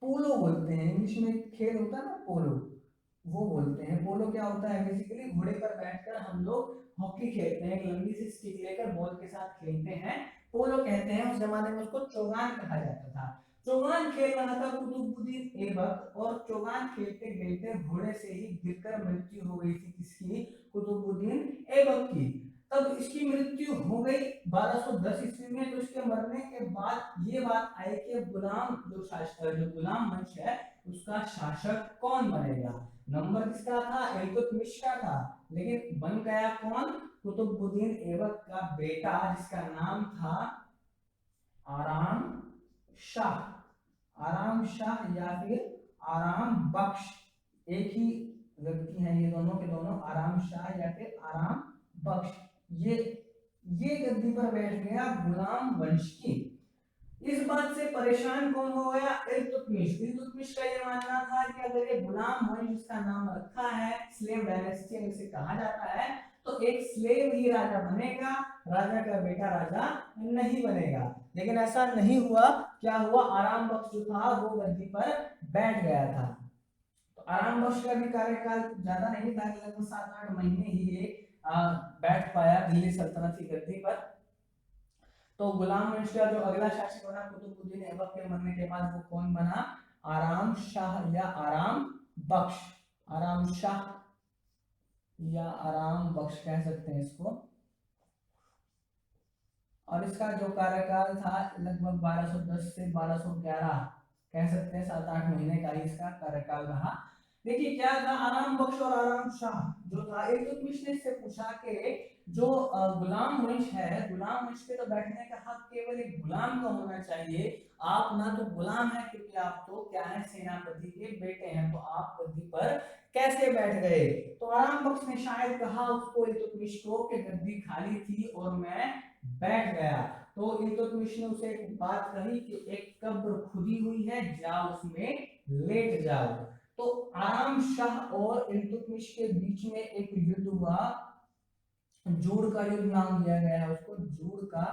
S1: पोलो बोलते हैं। इंग्लिश में एक खेल होता है ना पोलो, वो बोलते हैं। पोलो क्या होता है, बेसिकली घोड़े पर बैठकर हम लोग हॉकी खेलते हैं, एक लंबी सी स्टिक लेकर बॉल के साथ खेलते हैं, पोलो कहते हैं। उस जमाने में उसको चौगान कहा जाता था। चौगान खेल रहा था कुतुबुद्दीन ऐबक, और चौगान खेलते खेलते घोड़े से ही गिरकर मृत्यु हो गई थी किसकी, कुतुबुद्दीन ऐबक की। तब इसकी मृत्यु हो गई 1210 ईस्वी में। तो इसके मरने के बाद ये बात आई कि गुलाम जो शासक, जो गुलाम वंश है उसका शासक कौन बनेगा। नंबर किसका था, इल्तुतमिश का था, लेकिन बन गया कौन, कुतुबुद्दीन ऐबक का बेटा जिसका नाम था आराम शाह। आराम शाह या फिर आराम बख्श, एक ही व्यक्ति है ये दोनों के दोनों, आराम शाह या फिर आराम बख्श। ये गद्दी पर बैठ गया गुलाम वंश की। इस बात से परेशान कौन हो गया, इल्तुतमिश। इल्तुतमिश का ये मानना था कि अगर ये गुलाम वंश जिसका नाम रखा है, स्लेव डायनेस्टी इसे कहा जाता है, तो एक स्लेव ही राजा बनेगा, राजा का बेटा राजा नहीं बनेगा। लेकिन ऐसा नहीं हुआ। क्या हुआ, आराम बख्श जो था वो गद्दी पर बैठ गया था। तो आराम बख्श का भी कार्यकाल ज्यादा नहीं था, लगभग 7-8 महीने ही ये बैठ पाया दिल्ली सल्तनत की गद्दी पर। तो गुलाम वंश का जो अगला शासक बना कुतुबुद्दीन ऐबक के मरने के बाद, वो कौन बना, आराम शाह या आराम बख्श। आराम शाह या आराम बख्श कह सकते हैं इसको। और इसका जो कार्यकाल था लगभग 1210 से 1211 कह सकते हैं, 7-8 महीने का ही इसका कार्यकाल रहा। देखिए क्या था, आराम बख्श और आराम शाह जो था, इल्तुतमिश ने इससे पूछा कि जो गुलाम वंश है, गुलाम वंश पे तो बैठने का हक केवल एक गुलाम का होना चाहिए। आप ना तो गुलाम है, क्योंकि आप तो क्या है, सेनापति के बेटे हैं, तो आप गद्दी पर कैसे बैठ गए? तो आराम बख्श ने शायद कहा उसको इल्तुतमिश को कि गद्दी खाली थी और मैं बैठ गया। तो इल्तुतमिश ने उसे एक बात कही कि एक कब्र खुदी हुई है, जाओ उसमें लेट जाओ। तो आराम शाह और इल्तुतमिश के बीच में एक युद्ध हुआ, जूड़ का युद्ध नाम दिया गया है उसको, जूड़ का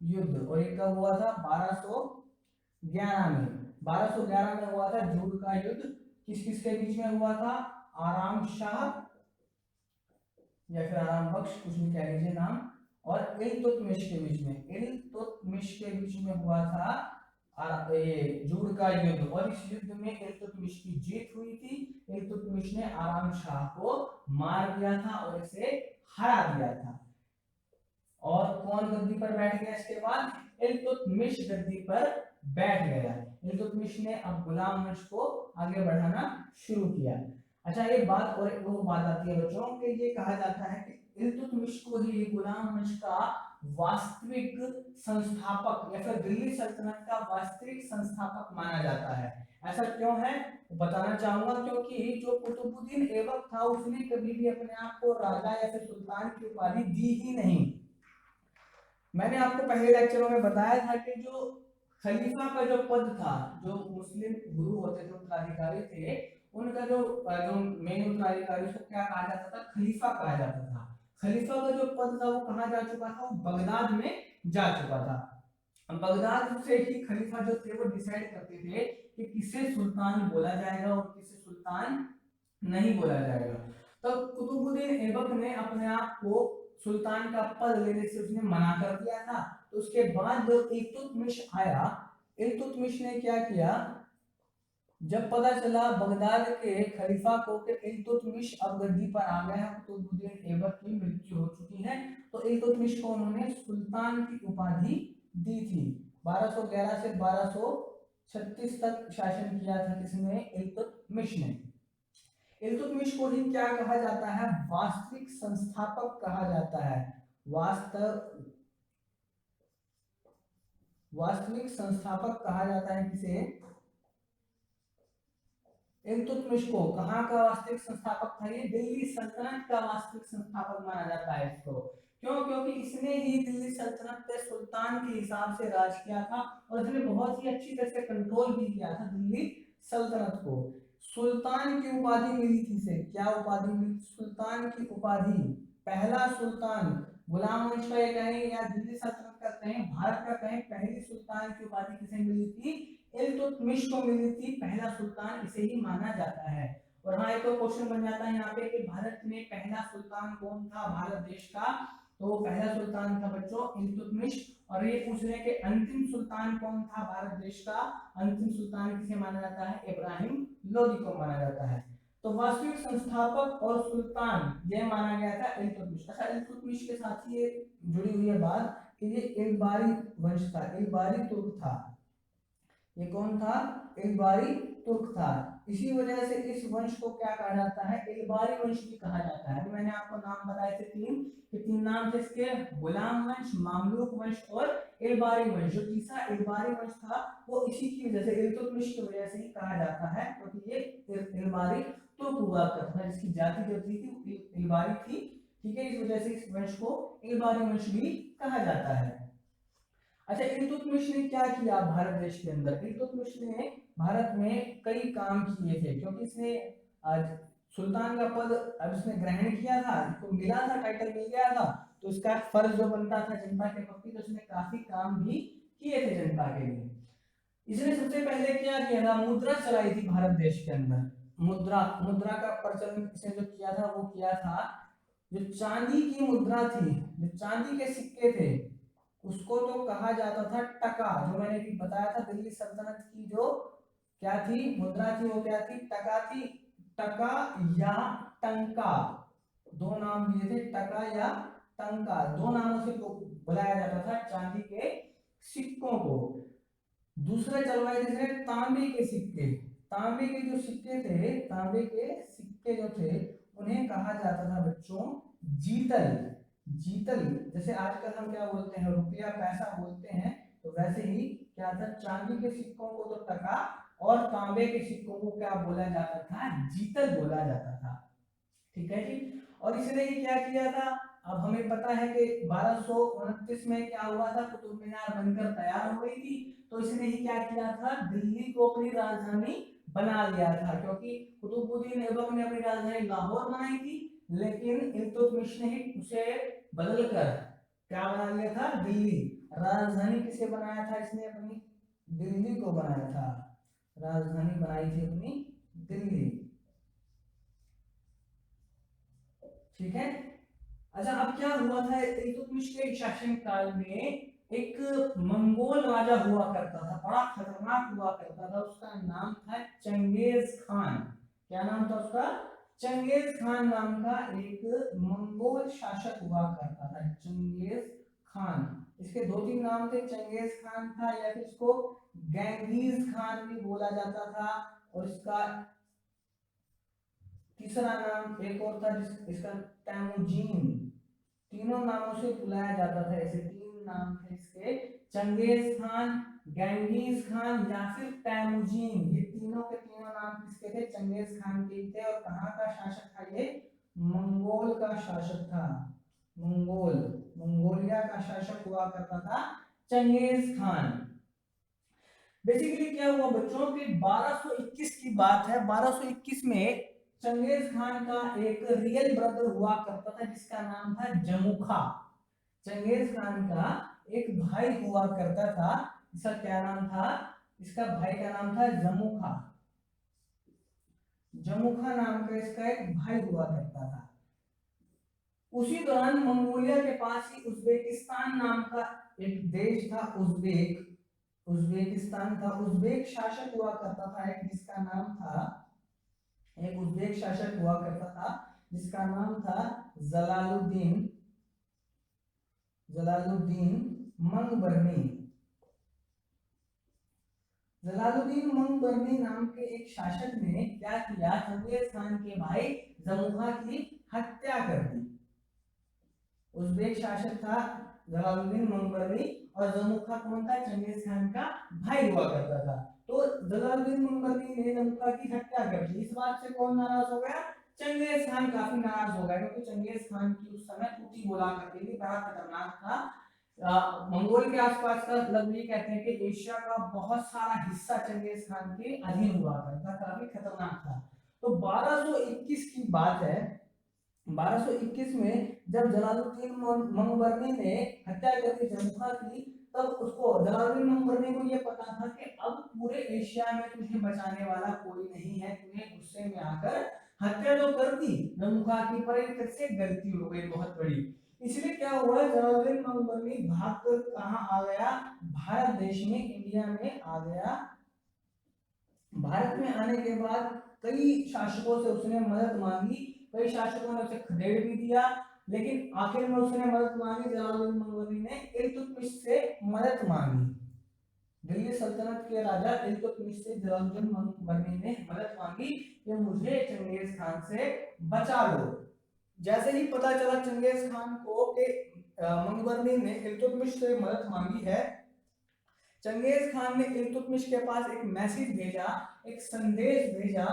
S1: युद्ध। और ये कब हुआ था? 1211 में। 1211 में हुआ था जूड़ का युद्ध। किस किस के बीच में हुआ था? आराम शाह या फिर आराम बख्श, कुछ भी कह लीजिए नाम, और इल्तुतमिश के बीच में। इल्तुतमिश के बीच में हुआ था ये जूड़ का युद्ध। और इस युद्ध में इल्तुतमिश की जीत हुई थी। इल्तुतमिश ने आराम शाह को मार दिया था और इसे हरा दिया था। और कौन गद्दी पर बैठ गया इसके बाद? इल्तुतमिश गद्दी पर बैठ गया। इल्तुतमिश ने अब गुलाम वंश को आगे बढ़ाना शुरू किया। अच्छा, ये बात और वो बात आती है बच्चों कि ये कहा जाता है कि इल्तुतमिश को ही गुलाम वंश का वास्तविक संस्थापक या फिर दिल्ली सल्तनत का वास्तविक संस्थापक माना जाता है। ऐसा क्यों है बताना चाहूंगा, क्योंकि जो कुतुबुद्दीन ऐबक था उसने कभी भी अपने आप को राजा या फिर सुल्तान की उपाधि दी ही नहीं। मैंने आपको पहले लेक्चरों में बताया था कि जो खलीफा का जो पद था, जो मुस्लिम गुरु होते थे, उत्तराधिकारी थे, उनका जो मेन उत्तराधिकारी उसको क्या कहा जाता था? खलीफा कहा जाता था। खलीफा का जो पद था वो कहाँ जा चुका था? वो बगदाद में जा चुका था। बगदाद से ही खलीफा जो थे वो डिसाइड करते थे कि किसे सुल्तान बोला जाएगा और किसे सुल्तान नहीं बोला जाएगा। तो कुतुबुद्दीन ऐबक ने अपने आप को सुल्तान का पद लेने से उसने मना कर दिया था। तो उसके बाद जब इल्तुतमिश आया, इल्तुतमिश ने क्या किया, जब पता चला बगदाद के खलीफा को कि इल्तुतमिश अब गद्दी पर आ गया है, कुतुबुद्दीन ऐबक की मृत्यु हो चुकी है, तो इल्तुतमिश को उन्होंने सुल्तान की उपाधि दी थी। 1211 से 1236 तक शासन किया था किसने? इल्तुतमिश ने। इल्तुतमिश को ही क्या कहा जाता है? वास्तविक संस्थापक कहा जाता है। वास्तविक संस्थापक कहा जाता है किसे? इल्तुतमिश को। कहाँ का वास्तविक संस्थापक था? ये दिल्ली सल्तनत का वास्तविक संस्थापक माना जाता है इसको। क्यों? क्योंकि इसने ही दिल्ली सल्तनत पे सुल्तान के हिसाब से राज किया था और इसने बहुत ही अच्छी तरह से कंट्रोल भी किया था दिल्ली सल्तनत को। सुल्तान की उपाधि मिली थी इसे। क्या उपाधि मिली? सुल्तान की उपाधि। पहला सुल्तान। गुलाम वंश का ये कहें या दिल्ली सल्तनत का कहें, भारत का कहें, पहली सुल्तान की उपाधि किसे मिली थी? इल्तुतमिश को मिली थी। पहला सुल्तान इसे ही माना जाता है। और हाँ, एक और क्वेश्चन बन जाता है यहाँ पे कि भारत में पहला सुल्तान कौन था भारत देश का? तो पहला सुल्तान था बच्चों इल्तुतमिश। और ये पूछ रहे कि अंतिम सुल्तान कौन था भारत देश का? अंतिम सुल्तान किसे माना जाता है? इब्राहिम लोदी को माना जाता है। तो वास्तविक संस्थापक और सुल्तान ये माना गया था इल्तुतमिश। अच्छा, इल्तुतमिश के साथ ही ये जुड़ी हुई है बात कि ये इल्बारी वंश था, इल्बारी तुर्क था। ये कौन था? इल्बारी तुर्क था। इसी वजह से इस वंश को क्या कहा जाता है? इल्बारी वंश भी कहा जाता है। मैंने आपको नाम बताए थे तीन, कि तीन नाम थे इसके, गुलाम वंश, मामलूक वंश और इल्बारी वंश। जो तीसरा इल्बारी वंश था वो इसी की वजह से, इल्तुतमिश की वजह से ही कहा जाता है, क्योंकि तो ये इल्बारी तुर्क हुआ करता था, जिसकी जाति जो थी इल्बारी थी। ठीक है, इस वजह से इस वंश को इल्बारी वंश भी कहा जाता है। अच्छा, इल्तुतमिश ने क्या किया भारत देश के अंदर? इल्तुतमिश ने भारत में कई काम किए थे, क्योंकि इसने सुल्तान का पद अब इसने ग्रहण किया था, इसको मिला था, टाइटल मिल गया था, तो इसका फर्ज जो बनता था जनता के प्रति, तो इसने काफी काम भी किए थे जनता के लिए। इसने सबसे पहले क्या किया था? मुद्रा चलाई थी भारत देश के अंदर। मुद्रा का प्रचलन इसने जो किया था वो किया था, जो चांदी की मुद्रा थी, जो चांदी के सिक्के थे, उसको तो कहा जाता था टका। जो मैंने भी बताया था, दिल्ली सल्तनत की जो क्या थी मुद्रा थी, वो क्या थी? टका थी। टका या टंका, दो नाम दिए थे, टका या टंका, दो नामों से बुलाया जाता था चांदी के सिक्कों को। दूसरे चलवाए थे तांबे के सिक्के। तांबे के जो सिक्के थे, तांबे के सिक्के जो थे, उन्हें कहा जाता था बच्चों जीतल। जीतल, जैसे आजकल हम क्या बोलते हैं, रुपया पैसा बोलते हैं, तो वैसे ही क्या था, चांदी के सिक्कों को तो टका और तांबे के सिक्कों को क्या बोला जाता था, जीतल बोला जाता था। ठीक है जी। और इसने ही क्या किया था, अब हमें पता है कि 1229 में क्या हुआ था, कुतुब मीनार बनकर तैयार हो गई थी। तो इसने ही क्या किया था, दिल्ली को अपनी राजधानी बना लिया था, क्योंकि कुतुबुद्दीन ऐबक ने अपनी राजधानी लाहौर बनाई थी, लेकिन इल्तुतमिश ने ही उसे बदलकर क्या बना लिया था, दिल्ली। राजधानी किसे बनाया था इसने, अपनी दिल्ली को बनाया था, राजधानी बनाई थी अपनी दिल्ली। ठीक है। अच्छा, अब क्या हुआ था, इल्तुतमिश के शासन काल में एक मंगोल राजा हुआ करता था, बड़ा खतरनाक हुआ करता था, उसका नाम था चंगेज खान। क्या नाम था उसका, चंगेज खान नाम का एक मंगोल शासक हुआ करता था, चंगेज खान। इसके दो तीन नाम थे, चंगेज खान था, या फिर इसको गैंगीज खान भी बोला जाता था, और इसका तीसरा नाम एक और था इसका तैमुजीन। तीनों नामों से बुलाया जाता था, ऐसे तीन नाम थे इसके, चंगेज खान, गैंगीज खान या फिर तैमुजीन। ये तीनों के तीनों नाम किसके थे, चंगेज खान के थे। और कहाँ का शासक था ये, मंगोल का शासक था, मंगोलिया का शासक हुआ करता था चंगेज खान। बेसिकली क्या हुआ बच्चों की 1221 की बात है, 1221 में चंगेज खान का एक रियल ब्रदर हुआ करता था, जिसका नाम था जमुखा। चंगेज खान का एक भाई हुआ करता था, इसका क्या नाम था, इसका भाई का नाम था जमुखा। जमुखा नाम का इसका एक भाई हुआ करता था। उसी दौरान मंगोलिया के पास ही उज्बेकिस्तान नाम का एक देश था, उज्बेकिस्तान था। उज्बेक शासक हुआ करता था एक, जिसका नाम था, एक उज्बेक शासक हुआ करता था जिसका नाम था जलालुद्दीन, जलालुद्दीन मंगबर्नी। जलालुद्दीन मंगबर्नी नाम के एक शासक ने क्या किया, चंगेज खान के भाई जमुखा की हत्या कर दी। उज्बेक शासक था जलालुद्दीन मंगबर्नी, और जमुखा कौन था, चंगेज खान का भाई हुआ करता था। तो जलालुद्दीन मंगबर्नी ने जमुखा की हत्या कर दी। इस बात से कौन नाराज हो गया, चंगेज खान काफी नाराज हो गया, क्योंकि चंगेज खान की उस समय टूटी बोला करती थी, बड़ा खतरनाक था। मंगोल के आसपास का लोग ये कहते हैं कि एशिया का बहुत सारा हिस्सा चंगेज खान के अधीन हुआ करता, काफी खतरनाक था। तो 1221 की बात है, 1221 में जब जलालुद्दीन मंगबर्नी ने हत्या कर दी जमुखा की, तब उसको, जलालुद्दीन मंगबर्नी को यह पता था कि अब पूरे एशिया में तुझे बचाने वाला कोई नहीं है, तूने गुस्से में आकर हत्या तो कर दी जमुखा की, पर एक से गलती हो गई बहुत बड़ी। इसलिए क्या हुआ, जलालुद्दीन मंगबर्नी भागकर कहाँ आ गया, भारत देश में, इंडिया में आ गया। भारत में आने के बाद कई शासकों से उसने मदद मांगी, कई शासकों ने उसे खदेड़ भी दिया, लेकिन आखिर में उसने मदद मांगी, जलालुद्दीन मंगोली ने इल्तुतमिश से मदद मांगी। दिल्ली सल्तनत के राजा इल्तुतमिश से जलालुद्दीन मंगोली ने मदद मांगी कि मुझे चंगेज खान से बचा लो। जैसे ही पता चला चंगेज खान को कि मंगबर्नी ने इल्तुतमिश से मदद मांगी है, चंगेज खान ने इल्तुतमिश के पास एक मैसेज भेजा, एक संदेश भेजा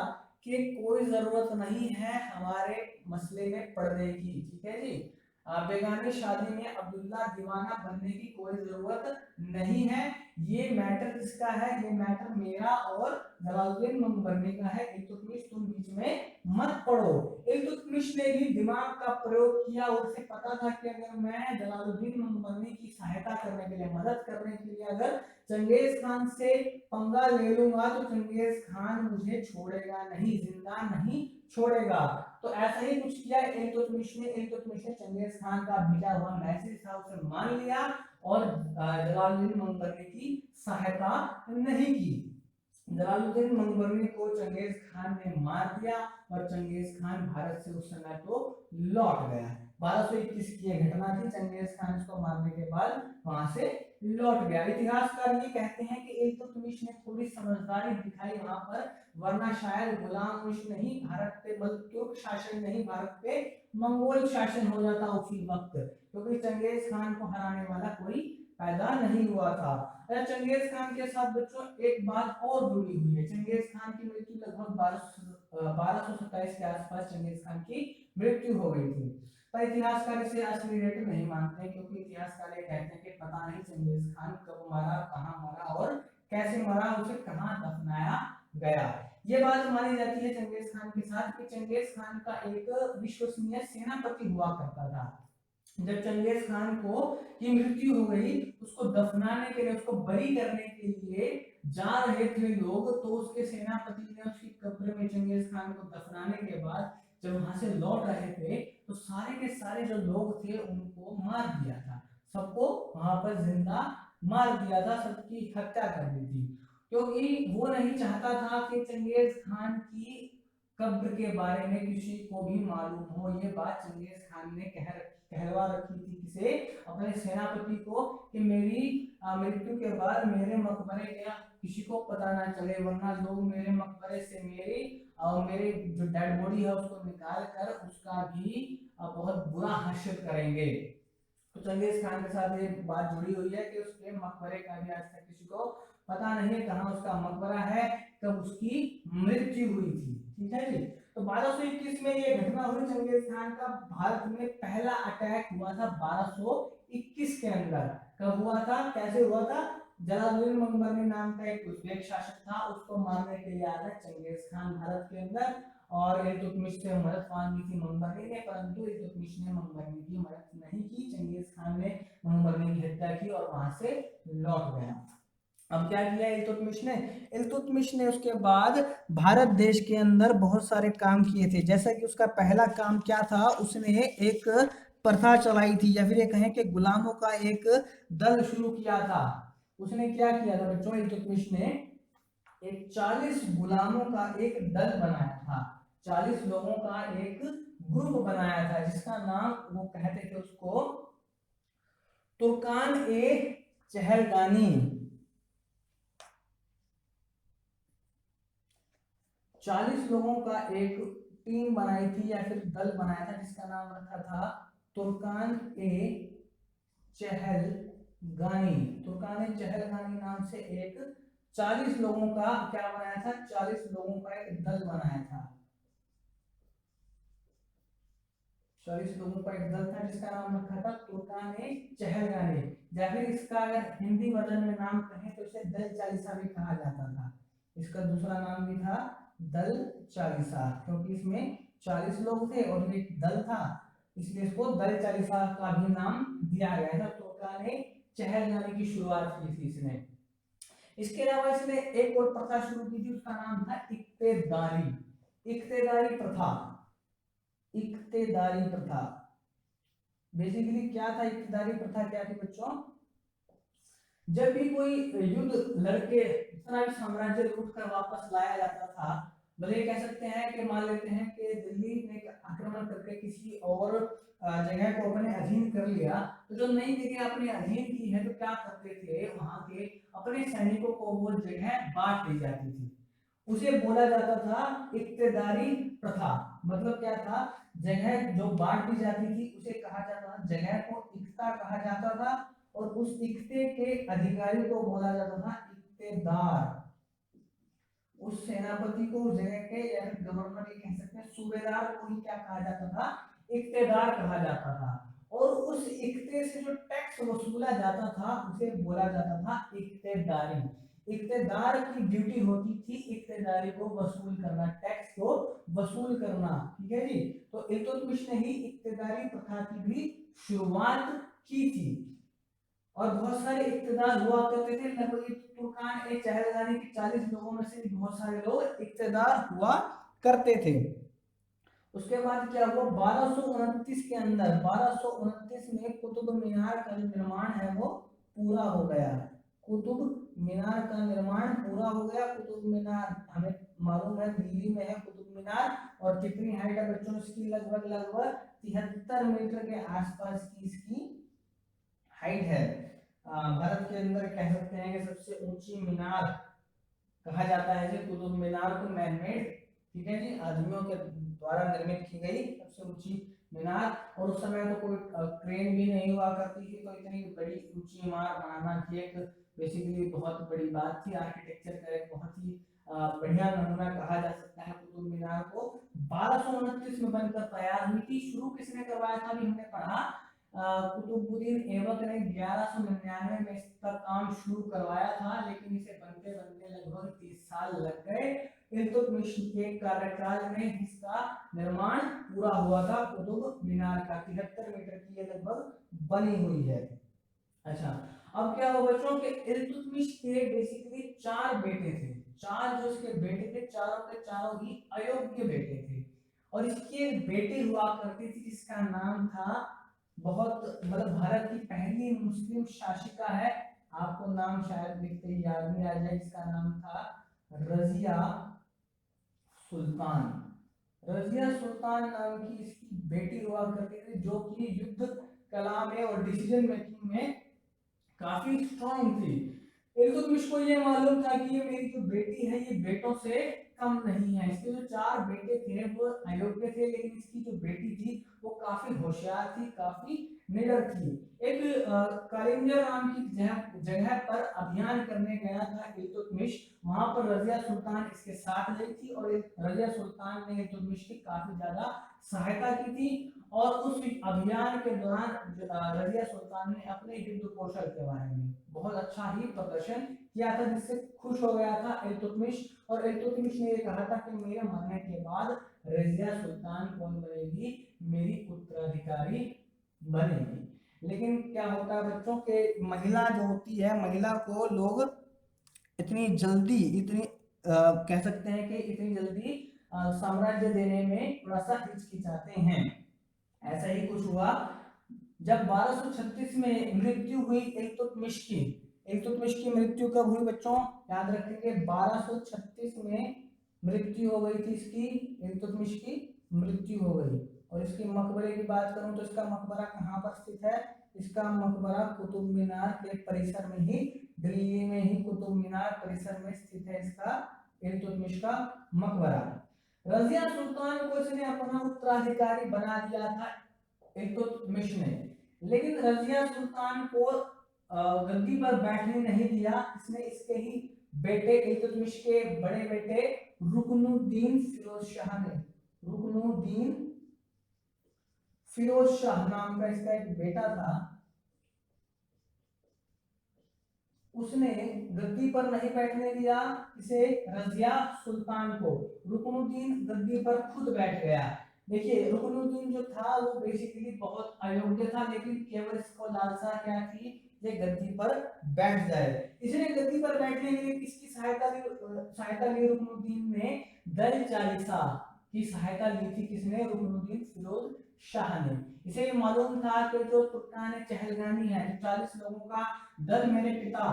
S1: कि कोई जरूरत नहीं है हमारे मसले में पड़ने की। ठीक है जी, बेगानी शादी में अब्दुल्ला दीवाना बनने की कोई जरूरत नहीं है, ये मैटर किसका है, ये मैटर मेरा और जलालुद्दीन मंगबर्नी का है, इल्तुतमिश तुम बीच में मत पड़ो। इल्तुतमिश ने भी दिमाग का प्रयोग किया, उसे पता था कि अगर मैं जलालुद्दीन मंगबर्नी की सहायता करने के लिए, मदद करने के लिए अगर चंगेज खान से पंगा ले लूंगा तो चंगेज खान मुझे छोड़ेगा नहीं, जिंदा नहीं छोड़ेगा। तो ऐसा ही कुछ किया इल्तुतमिश ने चंगेज खान का भेजा हुआ मैसेज था उसे मान लिया, और जलालुद्दीन मंगबर्नी की सहायता नहीं की। जलालुद्दीन मंगबर्नी को चंगेज खान ने मार दिया, और चंगेज खान भारत से उस समय तो लौट गया। 1221 की यह घटना थी, चंगेज खान को मारने के बाद वहां से लौट गया। इतिहासकार ये कहते हैं कि इल्तुतमिश ने थोड़ी समझदारी दिखाई वहां पर, वरना शायद गुलाम मुश्क नहीं भारत पे, बल्कि तुर्क शासन नहीं भारत पे मंगोल शासन हो जाता उसी वक्त, क्योंकि चंगेज खान को हराने वाला कोई पैदा नहीं हुआ था। अच्छा, चंगेज खान के साथ बच्चों एक बात और जुड़ी हुई है। चंगेज खान की मृत्यु लगभग 1227 के आसपास चंगेज खान की मृत्यु हो गई थी। पर इतिहासकार इसे असली डेट नहीं मानते, क्योंकि इतिहासकार ये कहते हैं कि पता नहीं चंगेज खान कब मरा, कहाँ मरा और कैसे मरा, उसे कहाँ दफनाया गया। ये बात मानी जाती है चंगेज खान के साथ कि चंगेज खान का एक विश्वसनीय सेनापति हुआ करता था। जब चंगेज खान को की मृत्यु हो गई, उसको दफनाने के लिए, उसको बरी करने के लिए जा रहे थे लोग, तो उसके सेनापति ने उसकी कब्र में चंगेज खान को दफनाने के बाद जब वहां से लौट रहे थे, तो सारे के सारे जो लोग थे उनको मार दिया था, सबको वहां पर जिंदा मार दिया था, सबकी हत्या कर दी थी, क्योंकि वो नहीं चाहता था कि चंगेज खान की कब्र के बारे में किसी को भी मालूम हो। ये बात चंगेज खान ने कहलवा रखी थी किसे, अपने सेनापति को, कि मेरी मृत्यु के बाद मेरे मकबरे का किसी को पता ना चले, वरना लोग मेरे मकबरे से मेरे जो डेड बॉडी है उसको निकाल कर उसका भी बहुत बुरा हश्र करेंगे। तो चंगेज खान के साथ ये बात जुड़ी हुई है कि उसके मकबरे का भी आज तक किसी को पता नहीं है कहाँ उसका मकबरा है, कब उसकी मृत्यु हुई थी। ठीक है जी। तो 1221 में ये घटना हुई, चंगेज खान का भारत में पहला अटैक हुआ था 1221 के अंदर। कब हुआ था, कैसे हुआ था? जलालुद्दीन मंगबरनी नाम का एक उज़्बेक शासक था, उसको मारने के लिए आया चंगेज खान भारत के अंदर, और इल्तुतमिश से मदद मांगी थी मंगबरनी ने, परंतु इल्तुतमिश ने मंगबरनी की मदद नहीं की। चंगेज खान ने मंगबरनी की हत्या की और वहां से लौट गया। अब क्या किया इल्तुतमिश ने? इल्तुतमिश ने उसके बाद भारत देश के अंदर बहुत सारे काम किए थे। जैसा कि उसका पहला काम क्या था, उसने एक प्रथा चलाई थी, या फिर ये कहें कि गुलामों का एक दल शुरू किया था। उसने क्या किया था बच्चों, इल्तुतमिश ने एक 40 गुलामों का एक दल बनाया था, 40 लोगों का एक ग्रुप बनाया था, जिसका नाम वो कहते थे उसको तुर्कान ए चहलगानी। 40 लोगों का एक टीम बनाई थी या फिर दल बनाया था, जिसका नाम रखा था तुर्कान ए चहलगानी। तुर्कान ए चहलगानी नाम से एक 40 लोगों का क्या बनाया था, 40 लोगों का एक दल बनाया था, 40 लोगों का एक दल था, जिसका नाम रखा था तुर्कान ए चहलगानी, या फिर इसका अगर हिंदी वर्जन में नाम कहें तो इसे दल चालीसा भी कहा जाता था। इसका दूसरा नाम भी था दल चालीसा, क्योंकि इसमें 40 लोग थे और एक दल था, इसलिए इसको दल चालीसा का भी नाम दिया गया था। तुर्कान ए चहलगानी की शुरुआत की थी इसने। इसके अलावा इसने एक और प्रथा शुरू की थी, उसका नाम था इक्तेदारी। इक्तेदारी प्रथा, इक्तेदारी प्रथा बेसिकली क्या था? इक्तेदारी प्रथा क्या थी बच्चों? जब भी कोई युद्ध लड़के इतना भी साम्राज्य लूट कर वापस लाया जाता था, भले कह सकते हैं कि मान लेते हैं कि दिल्ली ने आक्रमण करके किसी और जगह को अपने अधीन कर लिया, तो जो नई जगह अपने अधीन की है तो क्या करते थे, वहां के अपने सैनिकों को वो जगह बांट दी जाती थी। उसे बोला जाता था इक्तेदारी प्रथा। मतलब क्या था? जगह जो बांट दी जाती थी उसे कहा जाता था, जगह को इक्ता कहा जाता था, और उस इक्ते के अधिकारी को बोला जाता था इक्तेदार। उस सेनापति को, उस जगह के या फिर गवर्नर ये कह सकते हैं, सूबेदार को ही क्या कहा जाता था? इक्तेदार कहा जाता था। और उस इक्ते से जो टैक्स वसूला जाता था उसे बोला जाता था इक्तेदारी। इक्तेदार की ड्यूटी होती थी इक्तेदारी को वसूल करना, टैक्स को वसूल करना। ठीक है जी। तो इल्तुतमिश ने ही इक्तेदारी प्रथा की भी शुरुआत की थी, और बहुत सारे इक्तेदार हुआ करते थे। लगभग तुर्कान ए चहलगानी के 40 लोगों में से बहुत सारे लोग इक्तेदार हुआ करते थे। उसके बाद क्या हुआ, 1229 के अंदर, 1229 में कुतुब मीनार का जो निर्माण है वो पूरा हो गया। कुतुब मीनार का निर्माण पूरा हो गया। कुतुब मीनार हमें मालूम है दिल्ली में है कुतुब मीनार, और कितनी हाइट है बच्चों इसकी? लगभग 73 मीटर के आसपास की इसकी हाइट है। भारत के अंदर कह सकते हैं कि सबसे ऊंची मीनार कहा जाता है कि कुतुब मीनार को मैनमेड, ठीक है जी, आदमियों के द्वारा निर्मित की गई सबसे ऊंची मीनार। और उस समय तो कोई क्रेन भी नहीं हुआ करती थी, तो इतनी बड़ी ऊंची इमारत बनाना भी एक बेसिकली बहुत बड़ी बात थी। आर्किटेक्चर का एक बहुत ही बढ़िया नमूना कहा जा सकता है कुतुब मीनार को। 1229 में बनकर तैयार हुई थी। शुरू किसने करवाया था अभी हमने पढ़ा, कुतुबुद्दीन ऐबक ने 1199 में इसका काम शुरू करवाया था, लेकिन इसे बनते बनते लगभग 30 साल लग गए। इल्तुतमिश के कार्यकाल में इसका निर्माण पूरा हुआ था। कुतुब मीनार का 73 मीटर की ये लगभग बनी हुई है। अच्छा, अब क्या हुआ बच्चों के इल्तुतमिश के बेसिकली 4 बेटे थे। 4 जो इसके बेटे थे, चारों के चारों ही अयोग्य बेटे थे। और इसकी एक बेटी हुआ करती थी जिसका नाम था, बहुत मतलब भारत की पहली मुस्लिम शासिका है, आपको नाम शायद देखते ही याद नहीं आ जाए, जिसका नाम था रजिया सुल्तान। रजिया सुल्तान नाम की इसकी बेटी हुआ करती थी, जो कि युद्ध कला में और डिसीजन मेकिंग में काफी स्ट्रांग थी। इल्तुतमिश को ये मालूम था कि ये मेरी जो बेटी है ये बेटों से कम नहीं है। इसके जो 4 बेटे थे वो अयोग्य थे, लेकिन इसकी जो बेटी थी वो काफी होशियार थी, काफी निडर थी। एक कालिंजर नाम की जगह पर अभियान करने गया था इल्तुतमिश। वहां पर रजिया सुल्तान इसके साथ गई थी और रजिया सुल्तान ने इल्तुतमिश की काफी ज्यादा सहायता की थी। और उस अभियान के दौरान रजिया सुल्तान ने अपने युद्ध कौशल के बारे में बहुत अच्छा ही प्रदर्शन किया था, जिससे खुश हो गया था इल्तुतमिश। और इल्तुतमिश ने ये कहा था कि मेरे मरने के बाद रजिया सुल्तान कौन बनेगी, मेरी उत्तराधिकारी बनेगी। लेकिन क्या होता है बच्चों के, महिला जो होती है, महिला को लोग इतनी जल्दी कह सकते हैं कि इतनी जल्दी साम्राज्य देने में थोड़ा सा हिचकिचाते हैं। ऐसा ही कुछ हुआ जब 1236 में मृत्यु हुई इल्तुतमिश की। इल्तुतमिश की मृत्यु कब हुई बच्चों, याद रखेंगे 1236 में मृत्यु हो गई थी इसकी, इल्तुतमिश की मृत्यु हो गई। और इसके मकबरे की बात करूं तो इसका मकबरा कहाँ पर स्थित है, इसका मकबरा कुतुब मीनार के परिसर में ही, दिल्ली में ही कुतुब मीनार परिसर में स्थित है इसका इल्तुतमिश का मकबरा। रजिया सुल्तान को इसने अपना उत्तराधिकारी बना दिया था इल्तुतमिश ने, लेकिन रजिया सुल्तान को गद्दी पर बैठने नहीं दिया। इसने इसके ही बेटे इल्तुतमिश के बड़े बेटे रुकनुद्दीन फिरोज शाह ने, रुकनुद्दीन फिरोज शाह नाम का इसका एक बेटा था, उसने गद्दी पर नहीं बैठने दिया इसे, रजिया सुल्तान को। रुकनुद्दीन गद्दी पर खुद बैठ गया। देखिए रुकनुद्दीन जो था वो बेसिकली बहुत अयोग्य था, लेकिन केवल इसको लालसा क्या थी, ये गद्दी पर बैठ जाए। इसने गद्दी पर बैठने के लिए किसकी सहायता ली रुकनुद्दीन ने, दल चालीसा की सहायता ली थी। किसने, रुकनुद्दीन फिरोज शाह ने। इसे मालूम था कि जो तुर्कान चहलगामी है, 40 लोगों का दल मेरे पिता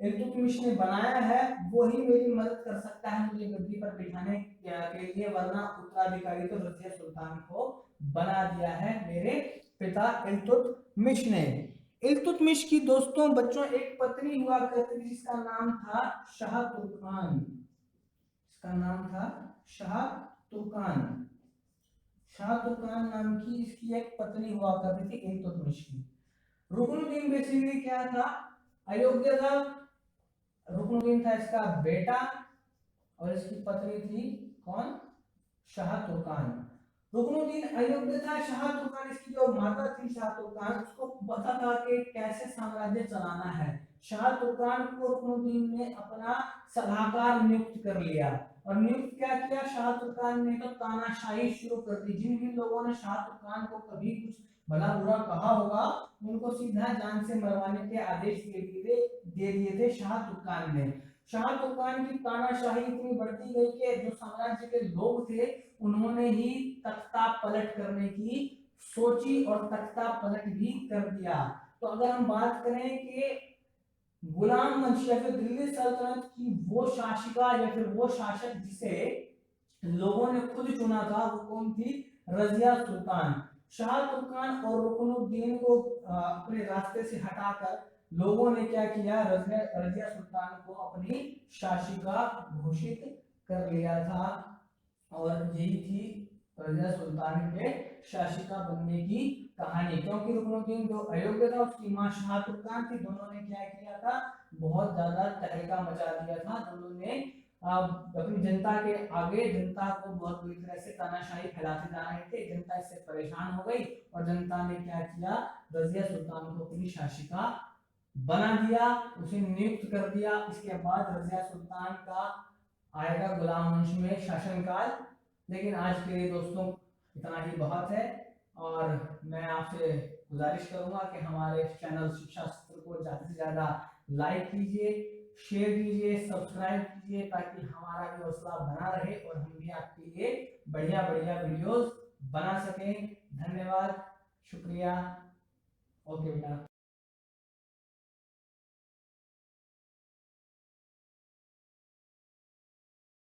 S1: इल्तुतमिश ने बनाया है, वो ही मेरी मदद कर सकता है मुझे गद्दी पर बिठाने के लिए, वरना उत्तराधिकारी तो रजिया सुल्तान को बना दिया है मेरे पिता इल्तुतमिश ने। इल्तुतमिश की दोस्तों बच्चों एक पत्नी हुआ करती थी जिसका नाम था शाह तुर्कान। इसका नाम था शाह तुर्कान। शाह तुर्कान नाम की इसकी एक पत्नी हुआ करती थी इल्तुतमिश की। रुकनुद्दीन बेसिकली क्या था, अयोग्य था। रुकनुद्दीन था इसका बेटा और इसकी पत्नी थी कौन, शाह तुर्कान। रुकनुद्दीन अयोग्य था, शाह तुर्कान इसकी जो माता थी शाह तुर्कान, उसको पता था कि कैसे साम्राज्य चलाना है। शाह तुर्कान को रुकनुद्दीन ने अपना सलाहकार नियुक्त कर लिया। और नियुक्त क्या किया, शाह तुर्कान ने तो तानाशाही शुरू कर दी। जिन भी लोगों ने शाह तुर्कान को कभी कुछ भला बुरा कहा होगा उनको सीधा जान से मरवाने के आदेश दे दिए थे शाह तुर्कान ने। शाह तुर्कान की तानाशाही इतनी बढ़ती गई कि जो साम्राज्य के लोग थे उन्होंने ही तख्ता पलट करने की सोची और तख्ता पलट भी कर दिया। तो अगर हम बात करें कि गुलाम वंश या फिर दिल्ली सल्तनत की वो शासिका या फिर वो शासक जिसे लोगों ने खुद चुना था, वो कौन थी, रजिया सुल्तान। शाह तुर्कान और रुकनुद्दीन को अपने रास्ते से हटाकर लोगों ने क्या किया, रजिया सुल्तान को अपनी शासिका घोषित कर लिया था। और यही थी रजिया सुल्तान के शासिका बनने की कहानी। क्योंकि रुकनुद्दीन जो अयोग्य था, उसकी मां शाहतुर्कान थी, दोनों ने क्या किया था, बहुत ज्यादा तहलका मचा दिया था। दोनों ने अपनी जनता के आगे जनता को बहुत बुरी तरह से तानाशाही फैलाते जा रहे थे। जनता इससे परेशान हो गई और जनता ने क्या किया, रजिया सुल्तान को अपनी शासिका बना दिया, उसे नियुक्त कर दिया। इसके बाद रजिया सुल्तान का आएगा गुलाम वंश में शासनकाल। लेकिन आज के लिए दोस्तों इतना ही बहुत है, और मैं आपसे गुजारिश करूंगा कि हमारे चैनल शिक्षा सत्र को ज़्यादा से ज़्यादा लाइक कीजिए, शेयर कीजिए, सब्सक्राइब कीजिए, ताकि हमारा भी हौसला बना रहे और हम भी आपके लिए बढ़िया बढ़िया वीडियोस बना सकें। धन्यवाद, शुक्रिया। ओके बेटा।